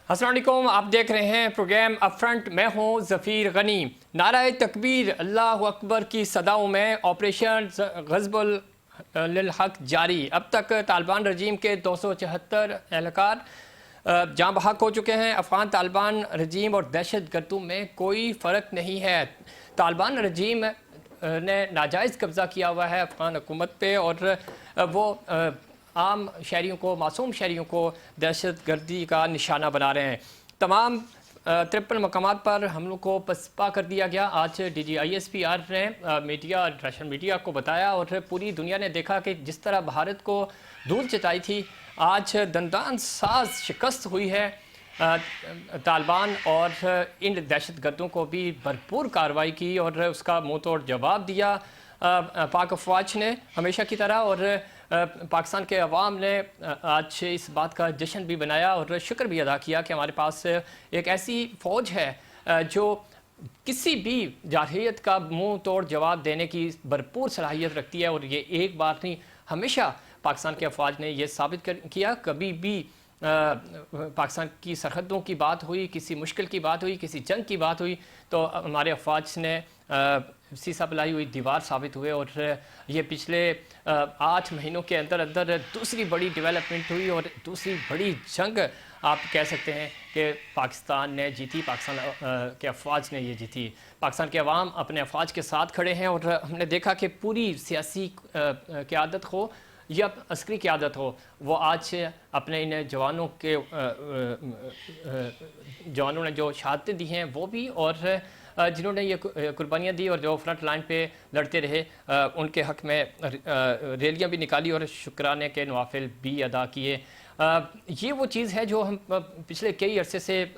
अस्सलाम वालेकुम, आप देख रहे हैं प्रोग्राम अप फ्रंट। मैं हूं ज़फ़ीर गनी। नाराए तकबीर अल्लाह अकबर की सदाओं में ऑपरेशन ग़ज़बुल लिल हक़ जारी। अब तक तालिबान रजीम के 274 एहलकार जाँ बहक हो चुके हैं। अफ़गान तालिबान रजीम और दहशत गर्दों में कोई फ़र्क नहीं है। तालिबान रजीम ने नाजायज़ कब्ज़ा किया हुआ है अफ़गान हुकूमत पे और वो आम शहरियों को, मासूम शहरियों को दहशत गर्दी का निशाना बना रहे हैं। तमाम 53 मकामात पर हमलों को पसपा कर दिया गया। आज DGISPR ने मीडिया, इंटरनेशनल मीडिया को बताया और पूरी दुनिया ने देखा कि जिस तरह भारत को धूल चटाई थी, आज दंदान साज शिकस्त हुई है। तालिबान और इन दहशत गर्दों को भी भरपूर कार्रवाई की और उसका मुँह तोड़ जवाब दिया पाक अफवाज ने हमेशा की तरह। और पाकिस्तान के अवाम ने आज इस बात का जश्न भी बनाया और शुक्र भी अदा किया कि हमारे पास एक ऐसी फ़ौज है जो किसी भी जारहियत का मुंह तोड़ जवाब देने की भरपूर सलाहियत रखती है। और ये एक बार नहीं, हमेशा पाकिस्तान के अफवाज ने यह साबित किया। कभी भी पाकिस्तान की सरहदों की बात हुई, किसी मुश्किल की बात हुई, किसी जंग की बात हुई, तो हमारे अफवाज ने सीसा पिलाई हुई दीवार साबित हुए। और ये पिछले 8 महीनों के अंदर अंदर दूसरी बड़ी डेवलपमेंट हुई और दूसरी बड़ी जंग आप कह सकते हैं कि पाकिस्तान ने जीती, पाकिस्तान के अफवाज ने ये जीती। पाकिस्तान के अवाम अपने अफवाज के साथ खड़े हैं और हमने देखा कि पूरी सियासी क़यादत हो या अस्करी क़यादत हो, वो आज अपने इन जवानों ने जो शहादतें दी हैं वो भी, और जिन्होंने ये कुर्बानियाँ दी और जो फ्रंट लाइन पे लड़ते रहे, उनके हक़ में रैलियाँ भी निकाली और शुक्राने के नवाफिल भी अदा किए। ये वो चीज़ है जो हम पिछले कई अरसे से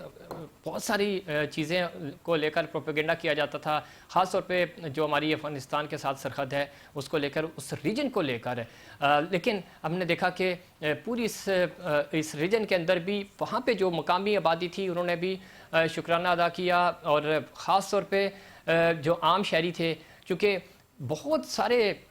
बहुत सारी चीज़ें को लेकर प्रोपेगेंडा किया जाता था, ख़ास तौर पे जो हमारी अफ़गानिस्तान के साथ सरहद है उसको लेकर, उस रीजन को लेकर। लेकिन हमने देखा कि पूरी इस रीजन के अंदर भी वहाँ पे जो मकामी आबादी थी उन्होंने भी शुक्राना अदा किया। और ख़ास तौर पे जो आम शहरी थे, चूँकि बहुत सारे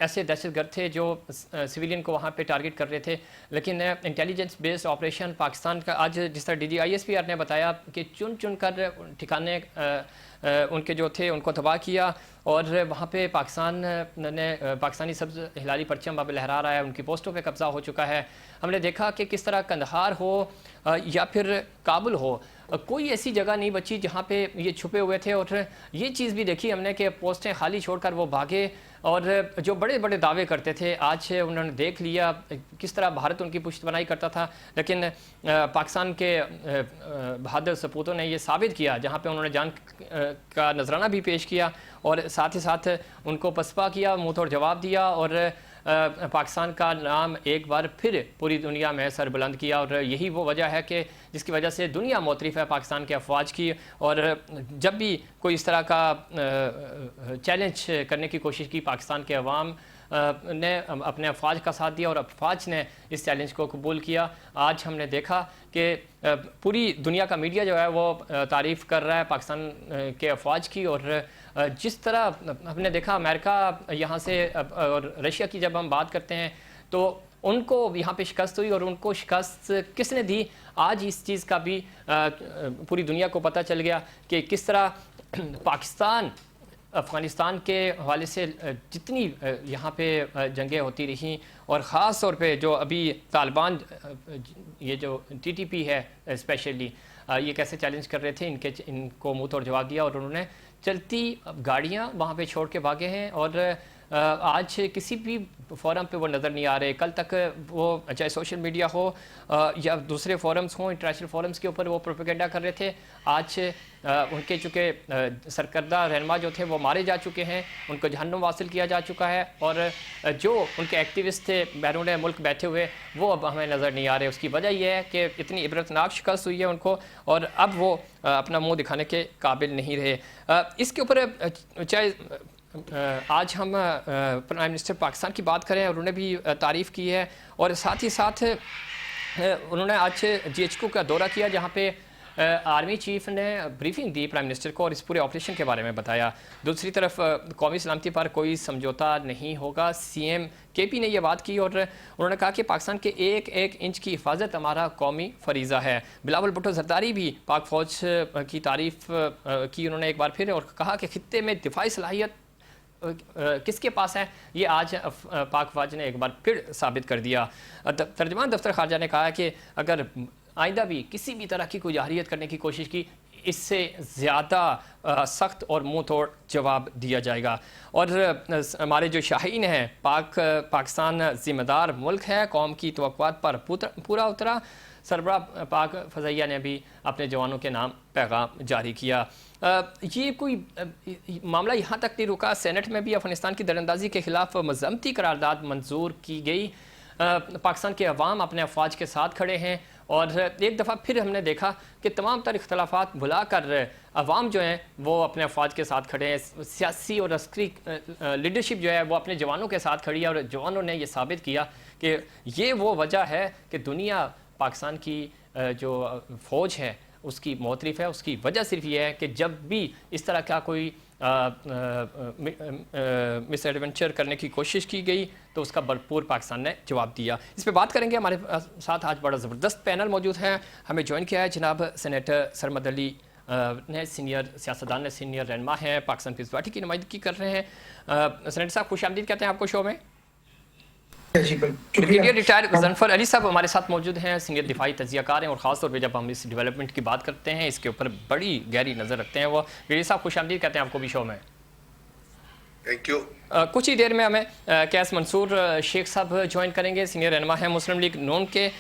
ऐसे दहशतगर्द थे जो सिविलियन को वहाँ पे टारगेट कर रहे थे, लेकिन इंटेलिजेंस बेस्ड ऑपरेशन पाकिस्तान का, आज जिस तरह DGISPR ने बताया कि चुन चुन कर ठिकाने उनके जो थे उनको तबाह किया। और वहाँ पे पाकिस्तानी सब्ज़ हिलाली परचम अब लहरा रहा है, उनकी पोस्टों पे कब्ज़ा हो चुका है। हमने देखा कि किस तरह कंदहार हो या फिर काबुल हो, कोई ऐसी जगह नहीं बची जहाँ पे ये छुपे हुए थे। और ये चीज़ भी देखी हमने कि पोस्टें खाली छोड़कर वो भागे और जो बड़े बड़े दावे करते थे, आज उन्होंने देख लिया किस तरह भारत उनकी पुश्तबनाई करता था। लेकिन पाकिस्तान के बहादुर सपूतों ने ये साबित किया, जहाँ पे उन्होंने जान का नजराना भी पेश किया और साथ ही साथ उनको पसपा किया, मुँह तोड़ जवाब दिया और पाकिस्तान का नाम एक बार फिर पूरी दुनिया में सर बुलंद किया। और यही वो वजह है कि जिसकी वजह से दुनिया मोतरिफ़ है पाकिस्तान के अफवाज की। और जब भी कोई इस तरह का चैलेंज करने की कोशिश की, पाकिस्तान के अवाम ने अपने अफवाज का साथ दिया और अफवाज ने इस चैलेंज को कबूल किया। आज हमने देखा कि पूरी दुनिया का मीडिया जो है वो तारीफ़ कर रहा है पाकिस्तान के अफवाज की। और जिस तरह हमने देखा अमेरिका यहाँ से और रशिया की जब हम बात करते हैं तो उनको यहाँ पे शिकस्त हुई, और उनको शिकस्त किसने दी, आज इस चीज़ का भी पूरी दुनिया को पता चल गया कि किस तरह पाकिस्तान अफ़गानिस्तान के हवाले से जितनी यहाँ पे जंगें होती रहीं, और ख़ास तौर पे जो अभी तालिबान, ये जो TTP है स्पेशली, ये कैसे चैलेंज कर रहे थे, इनको मुँह तोड़ जवाब दिया और उन्होंने चलती गाड़ियाँ वहाँ पे छोड़ के भागे हैं। और आज किसी भी फोरम पे वो नज़र नहीं आ रहे। कल तक वो चाहे सोशल मीडिया हो या दूसरे फोरम्स हों, इंटरनेशनल फोरम्स के ऊपर वो प्रोपेगेंडा कर रहे थे। आज उनके चूँकि सरकर्दा रहनुमा जो थे वो मारे जा चुके हैं, उनको जहन्नुम वासिल किया जा चुका है, और जो उनके एक्टिविस्ट थे बैरून मुल्क बैठे हुए वो अब हमें नज़र नहीं आ रहे। उसकी वजह यह है कि इतनी इबरतनाक शिकस्त हुई है उनको, और अब वो अपना मुँह दिखाने के काबिल नहीं रहे। इसके ऊपर चाहे आज हम प्राइम मिनिस्टर पाकिस्तान की बात करें, और उन्होंने भी तारीफ़ की है, और साथ ही साथ उन्होंने आज GHQ का दौरा किया, जहाँ पे आर्मी चीफ ने ब्रीफिंग दी प्राइम मिनिस्टर को और इस पूरे ऑपरेशन के बारे में बताया। दूसरी तरफ कौमी सलामती पर कोई समझौता नहीं होगा, CM KP ने यह बात की और उन्होंने कहा कि पाकिस्तान के एक एक इंच की हिफाजत हमारा कौमी फरीज़ा है। बिलावल भुट्टो जरदारी भी पाक फ़ौज की तारीफ़ की उन्होंने एक बार फिर, और कहा कि खित्ते में दिफाई सलाहियत किसके पास है, ये आज पाक फ़ौज ने एक बार फिर साबित कर दिया। तर्जुमान दफ्तर खारजा ने कहा कि अगर आइंदा भी किसी भी तरह की कोई जाहिरियत करने की कोशिश की, इससे ज़्यादा सख्त और मुंह तोड़ जवाब दिया जाएगा। और हमारे जो शाहीन हैं, पाकिस्तान ज़िम्मेदार मुल्क है, कौम की तवक्कुआत पर पूरा उतरा। सरबराह पाक फ़ज़ाइया ने भी अपने जवानों के नाम पैगाम जारी किया। ये कोई मामला यहाँ तक नहीं रुका, सेनेट में भी अफ़गानिस्तान की दरअंदाज़ी के ख़िलाफ़ मज़म्मती करारदाद मंजूर की गई। पाकिस्तान के अवाम अपने अफवाज के साथ खड़े हैं और एक दफ़ा फिर हमने देखा कि तमाम तर इख्तलाफात भुला कर अवाम जो हैं वो अपने अफवाज के साथ खड़े हैं। सियासी और अस्करी लीडरशिप जो है वो अपने जवानों के साथ खड़ी है और जवानों ने ये साबित किया कि ये वो वजह है कि दुनिया पाकिस्तान की जो फ़ौज है उसकी मोतरफ है। उसकी वजह सिर्फ ये है कि जब भी इस तरह का कोई मिस एडवेंचर करने की कोशिश की गई तो उसका भरपूर पाकिस्तान ने जवाब दिया। इस पर बात करेंगे। हमारे साथ आज बड़ा ज़बरदस्त पैनल मौजूद है। हमें ज्वाइन किया है जनाब सेनेटर सरमद अली ने, सीनियर सियासतदान ने, सीनियर रहनुमा हैं, पाकिस्तान पीपल्स पार्टी की नुमाइंदगी कर रहे हैं। सेनेटर साहब खुश आमदीद कहते हैं आपको शो में। ब्रिगेडियर रिटायर्ड गजनफर अली साहब हमारे साथ मौजूद हैं, सीनियर दिफाई तजियाकार हैं और ख़ासतौर पर जब हम इस डेवलपमेंट की बात करते हैं इसके ऊपर बड़ी गहरी नज़र रखते हैं। वो ब्रिगेडियर साहब खुश आमदीद कहते हैं आपको भी शो में। Thank you. कुछ ही देर में हमें कैस मंसूर शेख साहब ज्वाइन करेंगे, सीनियर रहनुमा है मुस्लिम लीग नून के,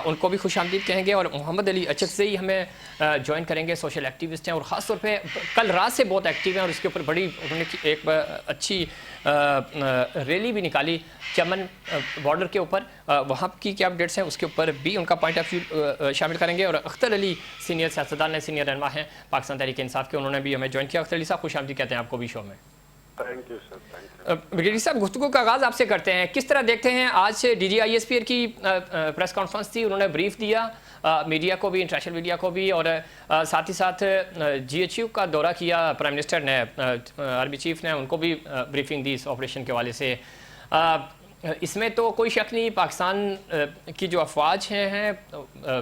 उनको भी खुश आमदीद कहेंगे। और मोहम्मद अली अचकज़ई हमें ज्वाइन करेंगे, सोशल एक्टिविस्ट हैं और ख़ास तौर पे कल रात से बहुत एक्टिव हैं और इसके ऊपर बड़ी उन्होंने एक अच्छी रैली भी निकाली चमन बॉर्डर के ऊपर। वहाँ की क्या अपडेट्स हैं उसके ऊपर भी उनका पॉइंट ऑफ व्यू शामिल करेंगे। और अख्तर अली सीनियर सियासतदान है, सीनियर रहनुमा हैं पाकिस्तान तहरीक इंसाफ के, उन्होंने भी हमें ज्वाइन किया। अख्तर अली साहब खुश आमदीद कहते हैं आपको भी शो में। Thank you sir, thank you. Brigadier साहब गुफ्तगू का आगाज़ आपसे करते हैं। किस तरह देखते हैं आज DGISPR की प्रेस कॉन्फ्रेंस थी, उन्होंने ब्रीफ दिया मीडिया को भी, इंटरनेशनल मीडिया को भी, और साथ ही साथ GHU का दौरा किया प्राइम मिनिस्टर ने, आर्मी चीफ ने उनको भी ब्रीफिंग दी इस ऑपरेशन के हवाले से। इसमें तो कोई शक नहीं, पाकिस्तान की जो अफवाज हैं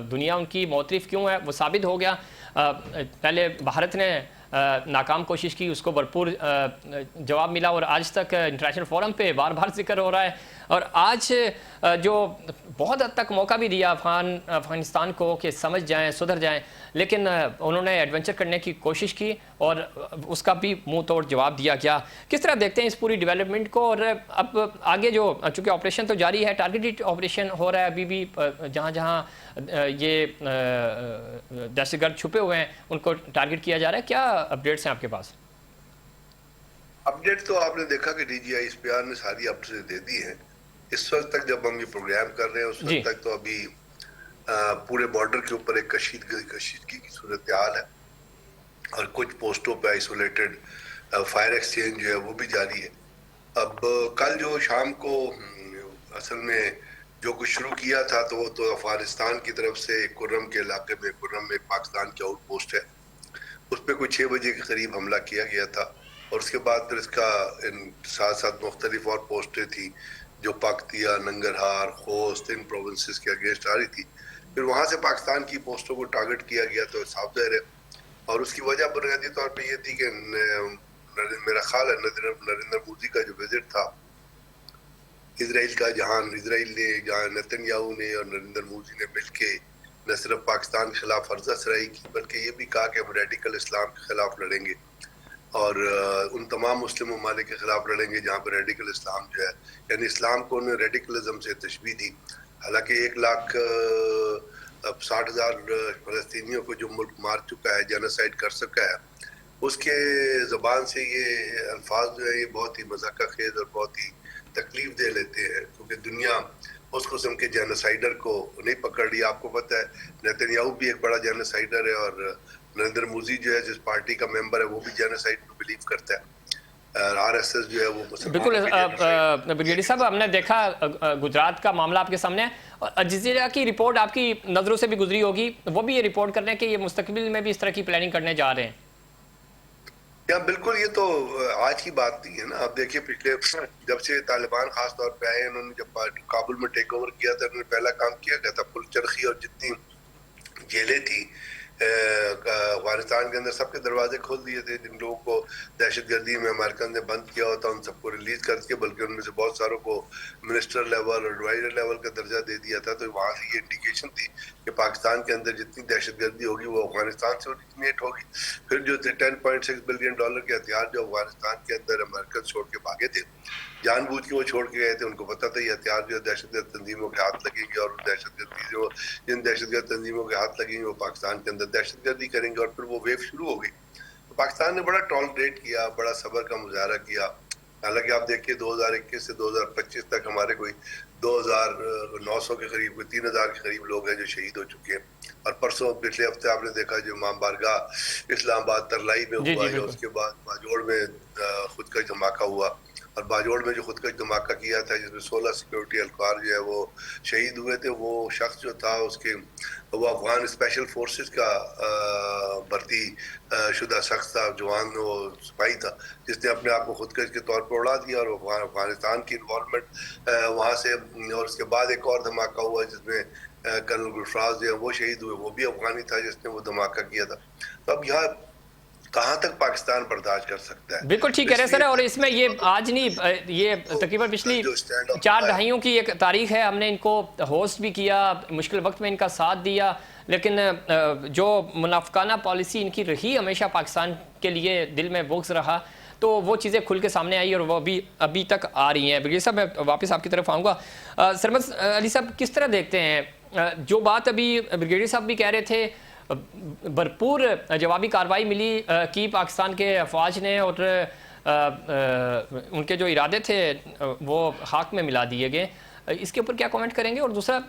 दुनिया उनकी मोतरफ क्यों है वो साबित हो गया। पहले भारत ने नाकाम कोशिश की, उसको भरपूर जवाब मिला और आज तक इंटरनेशनल फोरम पे बार बार जिक्र हो रहा है। और आज जो बहुत हद तक मौका भी दिया अफ़गानिस्तान को कि समझ जाएं, सुधर जाएं, लेकिन उन्होंने एडवेंचर करने की कोशिश की और उसका भी मुंह तोड़ जवाब दिया गया। किस तरह देखते हैं इस पूरी डेवलपमेंट को? और अब आगे जो, चूँकि ऑपरेशन तो जारी है, टारगेटेड ऑपरेशन हो रहा है अभी भी, जहाँ जहाँ ये दहशतगर्द छुपे हुए हैं उनको टारगेट किया जा रहा है। क्या अपडेट्स हैं आपके पास? अपडेट तो आपने देखा कि DGISPR ने सारी अपडेट दे दी है। इस वक्त तक जब हम ये प्रोग्राम कर रहे हैं उस वक्त तक तो अभी पूरे बॉर्डर के ऊपर एक कशीदगी की सूरत हाल है और कुछ पोस्टों पे आइसोलेटेड फायर एक्सचेंज जो है वो भी जारी है। अब कल जो शाम को असल में जो कुछ शुरू किया था तो वो तो अफगानिस्तान की तरफ से कुर्रम के इलाके में, कुर्रम में पाकिस्तान की आउट पोस्ट है, उस पर कुछ 6 बजे के करीब हमला किया गया था। और उसके बाद फिर इसका साथ साथ मुख्तलिफ और पोस्टें थी जो पख्तिया, नंगरहार, खोस्त, इन प्रोविंसेस के अगेंस्ट आ रही थी। फिर वहाँ से पाकिस्तान की पोस्टों को टारगेट किया गया तो साफ ज़ाहिर है। और उसकी वजह बुनियादी तौर पे ये थी कि मेरा ख्याल है नरेंद्र मोदी का जो विजिट था इसराइल का, जहाँ नेतन्याहू ने और नरेंद्र मोदी ने मिलके न सिर्फ पाकिस्तान के खिलाफ फर्जा सराही की बल्कि ये भी कहा कि हम रेडिकल इस्लाम के खिलाफ लड़ेंगे और उन तमाम मुस्लिम ममालिक के खिलाफ लड़ेंगे जहाँ पर रेडिकल इस्लाम जो है, यानी इस्लाम को उन्होंने रेडिकलिज्म से तशबीह दी। हालांकि 1,60,000 फ़लस्तीनियों को जो मुल्क मार चुका है, जेनोसाइड कर सका है, उसके ज़बान से ये अल्फाज जो है ये बहुत ही मज़ाक़ खेज़ और बहुत ही तकलीफ दे लेते हैं क्योंकि दुनिया उस किस्म के जेनोसाइडर को नहीं पकड़ रही। आपको पता है नेतन्याहू भी एक बड़ा जेनोसाइडर है और नरेंद्र मोदी जो है जिस पार्टी का मेंबर है वो भी जेनोसाइड को बिलीव करता है। RSS जो है वो बिल्कुल ब्रिगेडियर साहब, हमने देखा गुजरात का मामला आपके सामने है, और अल-जज़ीरा की रिपोर्ट आपकी नज़रों से भी गुजरी होगी, वो भी ये रिपोर्ट कर रहे हैं कि ये मुस्तकबिल में भी इस तरह की प्लानिंग करने जा रहे हैं। या बिल्कुल, ये तो आज की बात नहीं है ना। आप देखिए, पिछले जब से तालिबान खास तौर पे आए, उन्होंने जब काबुल में टेक ओवर किया था, उन्होंने पहला काम किया गया था पुलचरखी और जितनी जेलें थी अफगानिस्तान के अंदर सबके दरवाजे खोल दिए थे। जिन लोगों को दहशतगर्दी में अमेरिकन ने बंद किया होता उन सबको रिलीज कर दिया, बल्कि उनमें से बहुत सारों को मिनिस्टर लेवल और एडवाइजर लेवल का दर्जा दे दिया था। तो वहाँ से ये इंडिकेशन थी कि पाकिस्तान के अंदर जितनी दहशतगर्दी होगी वो अफगानिस्तान से ओरिजिनेट होगी। फिर जो $10.6 बिलियन के हथियार जो अफगानिस्तान के अंदर अमेरिकन छोड़ के भागे थे, जानबूझ के वो छोड़ के गए थे। उनको पता था ये हथियार जो दहशतगर्द तंजीमों के हाथ लगेंगे, और दहशतगर्दी जो जिन दहशतगर्द तंजीमों के हाथ लगेंगे वो पाकिस्तान के अंदर दहशतगर्दी करेंगे, और फिर वो वेव शुरू हो गई। तो पाकिस्तान ने बड़ा टॉलरेट किया, बड़ा सब्र का मुजाहरा किया। हालांकि आप देखिए 2021 से 2025 तक हमारे कोई 2900 के करीब, कोई 3000 के करीब लोग हैं जो शहीद हो चुके हैं। और परसों पिछले हफ्ते आपने देखा जो इमाम बारगाह इस्लामाबाद तरलाई में हुआ, या उसके बाद बाजोड़ में खुदकश धमाका हुआ। और बाजोड़ में जो खुदकश धमाका किया था जिसमें 16 सिक्योरिटी एहलकार जो है वो शहीद हुए थे, वो शख्स जो था वो अफगान स्पेशल फोर्सेस का भर्ती शुदा शख्स था, जवान वो सिपाही था, जिसने अपने आप को खुदकश के तौर पर उड़ा दिया। और अफगानिस्तान की इन्वॉल्वमेंट वहाँ से, और उसके बाद एक और धमाका हुआ जिसमें कर्नल गुलफराज जो है वो शहीद हुए, वो भी अफगानी था जिसने वो धमाका किया था। तो अब यहाँ कहाँ तक पाकिस्तान बर्दाश्त कर सकता है? बिल्कुल ठीक कह रहे हैं सर, और इसमें ये आज नहीं, ये तकरीबन पिछली 4 दहाइयों की एक तारीख है। हमने इनको होस्ट भी किया, मुश्किल वक्त में इनका साथ दिया, लेकिन जो मुनाफिकाना पॉलिसी इनकी रही हमेशा पाकिस्तान के लिए दिल में बुग़्ज़ रहा, तो वो चीज़ें खुल के सामने आई और वो अभी तक आ रही हैं। ब्रिगेडियर साहब, मैं वापस आपकी तरफ आऊँगा। सरमद अली साहब, किस तरह देखते हैं जो बात अभी ब्रिगेडियर साहब भी कह रहे थे, भरपूर जवाबी कार्रवाई मिली की पाकिस्तान के अफवाज ने, और उनके जो इरादे थे वो खाक में मिला दिए गए। इसके ऊपर क्या कमेंट करेंगे? और दूसरा,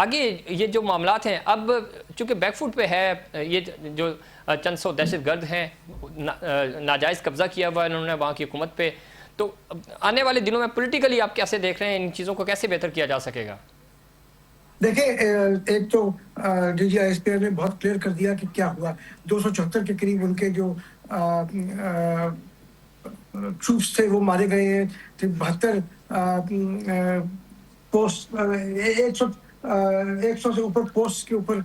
आगे ये जो मामलात हैं, अब चूँकि बैकफुट पे है, ये जो चंद सौ दहशतगर्द हैं, नाजायज़ कब्ज़ा किया हुआ है उन्होंने वहाँ की हुकूमत पे, तो आने वाले दिनों में पॉलिटिकली आप कैसे देख रहे हैं, इन चीज़ों को कैसे बेहतर किया जा सकेगा? देखिए, एक तो DGISPR ने बहुत क्लियर कर दिया कि क्या हुआ। 274 के करीब उनके जो ट्रूप्स थे वो मारे गए हैं। 72 पोस्ट, 100 से ऊपर पोस्ट के ऊपर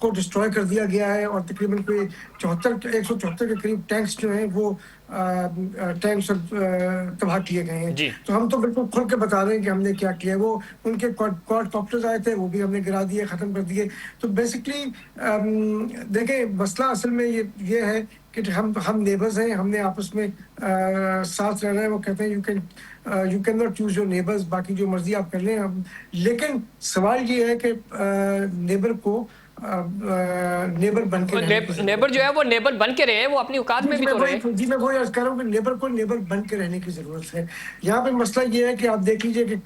को डिस्ट्रॉय कर दिया गया है, और तकरीबन कोई 174 के करीब टैंक्स जो हैं वो टैंक्स तबाह किए गए हैं। तो हम तो बिल्कुल खुल के बता रहे हैं कि हमने क्या किया। वो उनके क्वाडकॉप्टर्स आए थे, वो भी हमने गिरा दिए, ख़त्म कर दिए। तो बेसिकली देखें, मसला असल में ये है कि हम नेबर्स हैं, हमने आपस में साथ रहना है। वो कहते हैं you can not choose your neighbours, बाकी जो मर्जी आप कर लें। लेकिन सवाल ये है कि नेबर को नेबर बन के नेबर जो है वो नेबर बन के रहे, वो अपनी औकात में भी तो रहे। जी, मैं वही अर्ज कर रहा हूँ कि नेबर को नेबर बन के रहने की जरूरत है। यहाँ पे मसला ये है कि आप देख लीजिए कि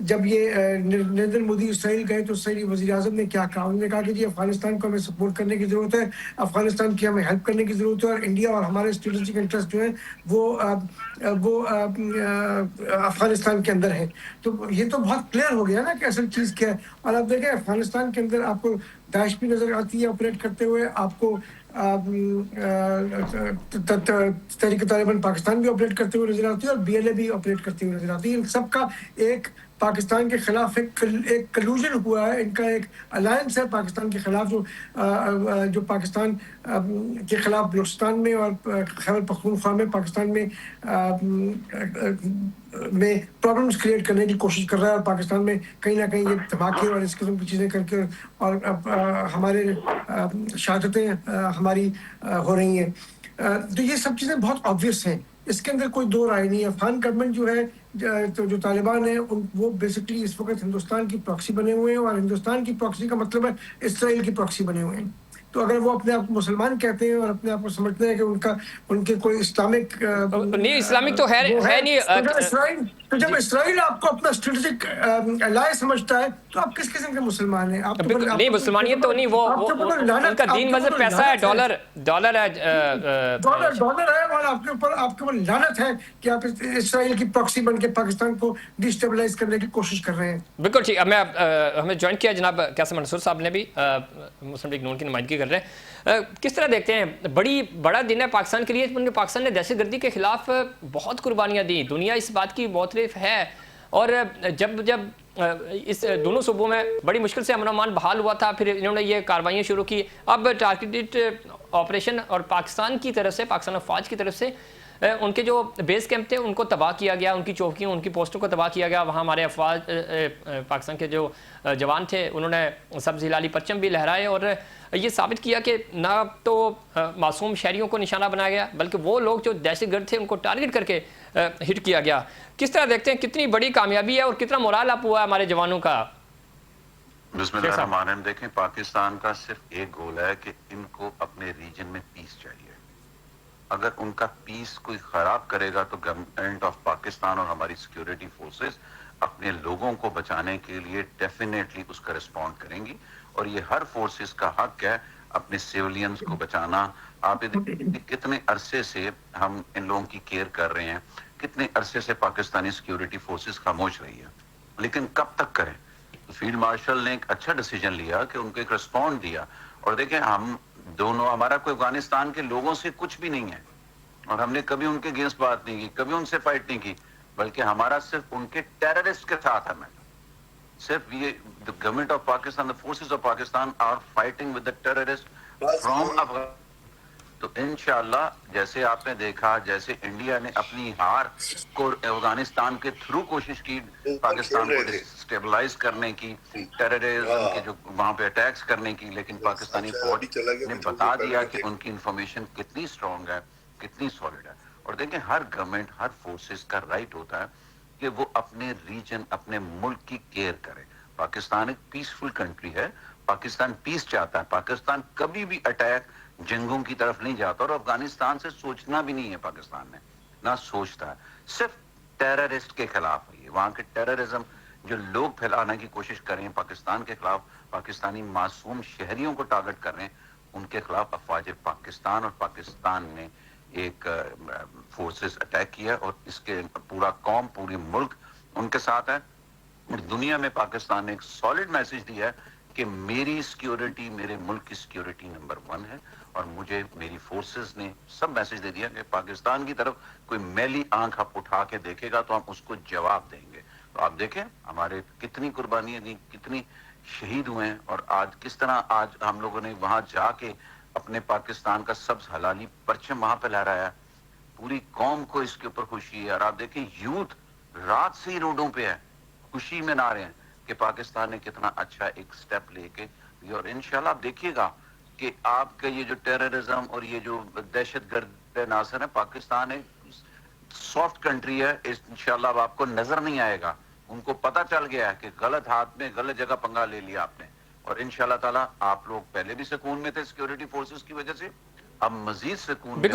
जब ये नरेंद्र मोदी इसराइल गए तो इसराइली वज़ीर आज़म ने क्या कहा? उन्होंने कहा कि जी अफगानिस्तान को हमें सपोर्ट करने की जरूरत है, अफगानिस्तान की हमें हेल्प करने की जरूरत है, और इंडिया और हमारे स्ट्रेटेजिक इंटरेस्ट जो है वो अफगानिस्तान के अंदर है। तो ये तो बहुत क्लियर हो गया ना कि असल चीज़ क्या है। और आप देखें, अफगानिस्तान के अंदर आपको दाइश भी नजर आती है ऑपरेट करते हुए, आपको तहरीक तालिबान पाकिस्तान भी ऑपरेट करते हुए नजर आती है, और BLA भी ऑपरेट करती हुई नजर आती है। इन सबका एक पाकिस्तान के खिलाफ एक कलूजन हुआ है, इनका एक अलायंस है पाकिस्तान के खिलाफ, जो पाकिस्तान के खिलाफ बलूचिस्तान में और खैबर पख्तूनख्वा में पाकिस्तान में प्रॉब्लम्स क्रिएट करने की कोशिश कर रहा है, और पाकिस्तान में कहीं ना कहीं ये धमाके और इस किस्म की चीज़ें करके और हमारे शहादतें हमारी हो रही हैं। तो ये सब चीज़ें बहुत ऑब्वियस हैं, इसके अंदर कोई दो राय नहीं है। अफगान गवर्नमेंट जो है, तो जो तालिबान है, वो बेसिकली इस वक्त हिंदुस्तान की प्रॉक्सी बने हुए हैं, और हिंदुस्तान की प्रॉक्सी का मतलब है इसराइल की प्रॉक्सी बने हुए हैं। तो अगर वो अपने आप को मुसलमान कहते हैं और अपने आप को समझते हैं कि उनके कोई इस्लामिक नहीं, इस्लामिक तो है नहीं। तो जब इसराइल आपको अपना स्ट्रेटेजिक एलाय समझता है तो आप किस किस्म के मुसलमान हैं? आप नहीं, मुसलमानियत तो नहीं, वो उनका दीन मजहब पैसा है, डॉलर है, डॉलर है, और आपके ऊपर लानत है कि आप इसराइल की प्रॉक्सी बन के पाकिस्तान को डिस्टेबलाइज करने की कोशिश कर रहे हैं। बिल्कुल ठीक। हमें ज्वाइन किया जनाब कैसम मंसूर साहब ने भी, मुस्लिम लीग नून की नुमाइंदगी कर रहे हैं। किस तरह देखते हैं, बड़ा दिन है पाकिस्तान के लिए, पाकिस्तान ने दहशतगर्दी के खिलाफ बहुत कुर्बानियाँ दी, दुनिया इस बात की मोतरफ है, और जब इस दोनों सूबों में बड़ी मुश्किल से अमन-ओ-अमान बहाल हुआ था, फिर इन्होंने ये कार्रवाइयाँ शुरू की। अब टारगेटेड ऑपरेशन और पाकिस्तान की तरफ से, पाकिस्तान अफवाज की तरफ से उनके जो बेस कैंप थे उनको तबाह किया गया, उनकी चौकियों, उनकी पोस्टों को तबाह किया गया। वहाँ हमारे अफवाज पाकिस्तान के जो जवान थे उन्होंने सब्ज़ हिलाली परचम भी लहराए और ये साबित किया कि ना तो मासूम शहरियों को निशाना बनाया गया, बल्कि वो लोग जो दहशतगर्द थे उनको टारगेट करके हिट किया गया। किस तरह देखते हैं, कितनी बड़ी कामयाबी है और कितना मोराल अप हुआ है हमारे जवानों का? बिस्मिल्लाहिर्रहमानिर्रहीम। देखें, पाकिस्तान का सिर्फ एक गोल है कि इनको अपने रीजन में पीस चाहिए। अगर उनका पीस कोई खराब करेगा तो गवर्नमेंट ऑफ पाकिस्तान और हमारी सिक्योरिटी फोर्सेस अपने लोगों को बचाने के लिए डेफिनेटली उसका रिस्पॉन्ड करेंगी, और ये हर फोर्सेस का हक है अपने सिविलियंस को बचाना। आप कितने अरसे से हम इन लोगों की केयर कर रहे हैं, कितने अरसे से पाकिस्तानी सिक्योरिटी फोर्सेस खामोश रही है, लेकिन कब तक करें? तो फील्ड मार्शल ने एक अच्छा डिसीजन लिया कि उनको एक रिस्पॉन्ड दिया। और देखें, हम दोनों, हमारा कोई अफगानिस्तान के लोगों से कुछ भी नहीं है, और हमने कभी उनके अगेंस्ट बात नहीं की, कभी उनसे फाइट नहीं की, बल्कि हमारा सिर्फ उनके टेररिस्ट के साथ है। सिर्फ ये the government of Pakistan, the forces of Pakistan are fighting with the terrorist from Afghanistan. तो इंशाअल्लाह, जैसे आपने देखा, जैसे इंडिया ने अपनी हार को अफगानिस्तान के थ्रू कोशिश की पाकिस्तान को स्टेबलाइज करने की, टेररिज्म के जो वहां पे अटैक्स करने की, लेकिन पाकिस्तानी फौज ने बता दिया कि उनकी इंफॉर्मेशन कितनी स्ट्रांग है, कितनी सॉलिड है। और देखें, हर गवर्नमेंट, हर फोर्सेस का राइट होता है कि वो अपने रीजन, अपने मुल्क की केयर करे। पाकिस्तान एक पीसफुल कंट्री है, पाकिस्तान पीस चाहता है, पाकिस्तान कभी भी अटैक, जंगों की तरफ नहीं जाता, और अफगानिस्तान से सोचना भी नहीं है पाकिस्तान ने, ना सोचता है। सिर्फ टेररिस्ट के खिलाफ है, वहां के टेररिज्म जो लोग फैलाने की कोशिश कर रहे हैं पाकिस्तान के खिलाफ, पाकिस्तानी मासूम शहरियों को टारगेट कर रहे हैं, उनके खिलाफ अफवाज पाकिस्तान और पाकिस्तान ने एक फोर्सेस अटैक किया, और इसके पूरा कौम, पूरी मुल्क उनके साथ है। और दुनिया में पाकिस्तान ने एक सॉलिड मैसेज दिया है कि मेरी सिक्योरिटी, मेरे मुल्क की सिक्योरिटी नंबर 1 है, और मुझे मेरी फोर्सेस ने सब मैसेज दे दिया कि पाकिस्तान की तरफ कोई मैली आंख आप उठा के देखेगा तो हम उसको जवाब देंगे। तो आप देखें, हमारे कितनी कुर्बानियां दी, कितनी शहीद हुए हैं, और आज किस तरह आज हम लोगों ने वहां जाके अपने पाकिस्तान का सब्ज हलाली परचम वहां पे लहराया। पूरी कौम को इसके ऊपर खुशी है, और आप देखें, यूथ रात से ही रोडों पे है, खुशी में ना रहे हैं कि पाकिस्तान ने कितना अच्छा एक स्टेप लेके, और इंशाल्लाह आप देखिएगा कि आपका ये जो टेररिज्म और ये जो दहशतगर्द नासर है, पाकिस्तान एक सॉफ्ट कंट्री है, इंशाल्लाह आपको नजर नहीं आएगा। उनको पता चल गया है कि गलत हाथ में गलत जगह पंगा ले लिया आपने, और इंशाल्लाह ताला आप लोग पहले भी सुकून में थे सिक्योरिटी फोर्सेस की वजह से, अब मजीद सुकून में,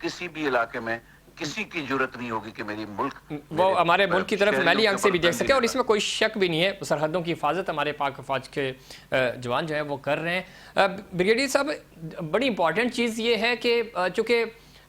किसी भी इलाके में किसी की जरूरत नहीं होगी कि मेरी मुल्क, वो हमारे मुल्क की तरफ मैली आंख से भी देख सके। और इसमें कोई शक भी नहीं है, सरहदों की हिफाजत हमारे पाक फौज के जवान जो है वो कर रहे हैं। ब्रिगेडियर साहब, बड़ी इंपॉर्टेंट चीज़ ये है कि चूँकि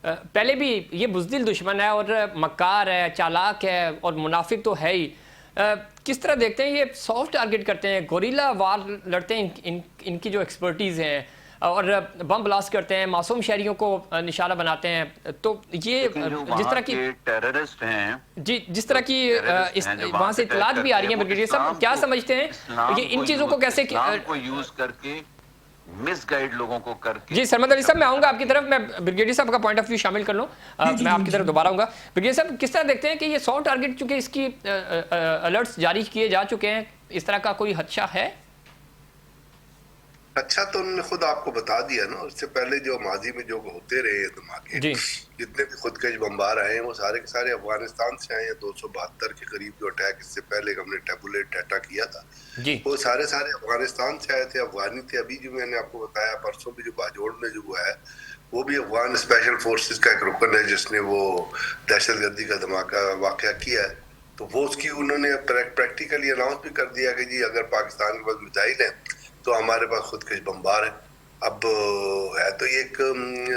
पहले भी ये बुज़दिल दुश्मन है और मक्कार है, चालाक है और मुनाफिक तो है ही, किस तरह देखते हैं ये सॉफ्ट टारगेट करते हैं, गोरिल्ला वार लड़ते हैं, इनकी जो एक्सपर्टीज़ है, और बम ब्लास्ट करते हैं, मासूम शहरियों को निशाना बनाते हैं। तो ये जिस तरह की टेररिस्ट हैं जी, जिस तरह की वहां से इतलात भी आ रही है, ब्रिगेडियर साहब क्या समझते हैं ये इन चीजों को कैसे यूज करके मिसगाइड लोगों को करके? जी सरमद अली साहब, मैं आऊंगा आपकी तरफ, मैं ब्रिगेडियर साहब का पॉइंट ऑफ व्यू शामिल कर लूं, मैं आपकी तरफ दोबारा आऊंगा। ब्रिगेडियर साहब, किस तरह देखते हैं कि ये सॉफ्ट टारगेट, चूंकि इसकी अलर्ट्स जारी किए जा चुके हैं, इस तरह का कोई खदशा है? अच्छा तो उन्होंने खुद आपको बता दिया ना, उससे पहले जो माजी में जो होते रहे धमाके, जितने भी खुदकश बमबार आए हैं वो सारे के सारे अफगानिस्तान से आए हैं। 272 के करीब जो अटैक इससे पहले हमने टेबुलेट डाटा किया था वो सारे अफगानिस्तान से आए थे, अफगानी थे। अभी जो मैंने आपको बताया परसों भी जो बाजोड़ में जो हुआ है वो भी अफगान स्पेशल फोर्सेस का एक रुकन है जिसने वो दहशतगर्दी का धमाका वाकया किया है। तो वो उसकी उन्होंने प्रैक्टिकली अनाउंस भी कर दिया कि जी अगर पाकिस्तान के पास मिसाइल है तो हमारे पास खुदकश बमबार है। अब है तो ये एक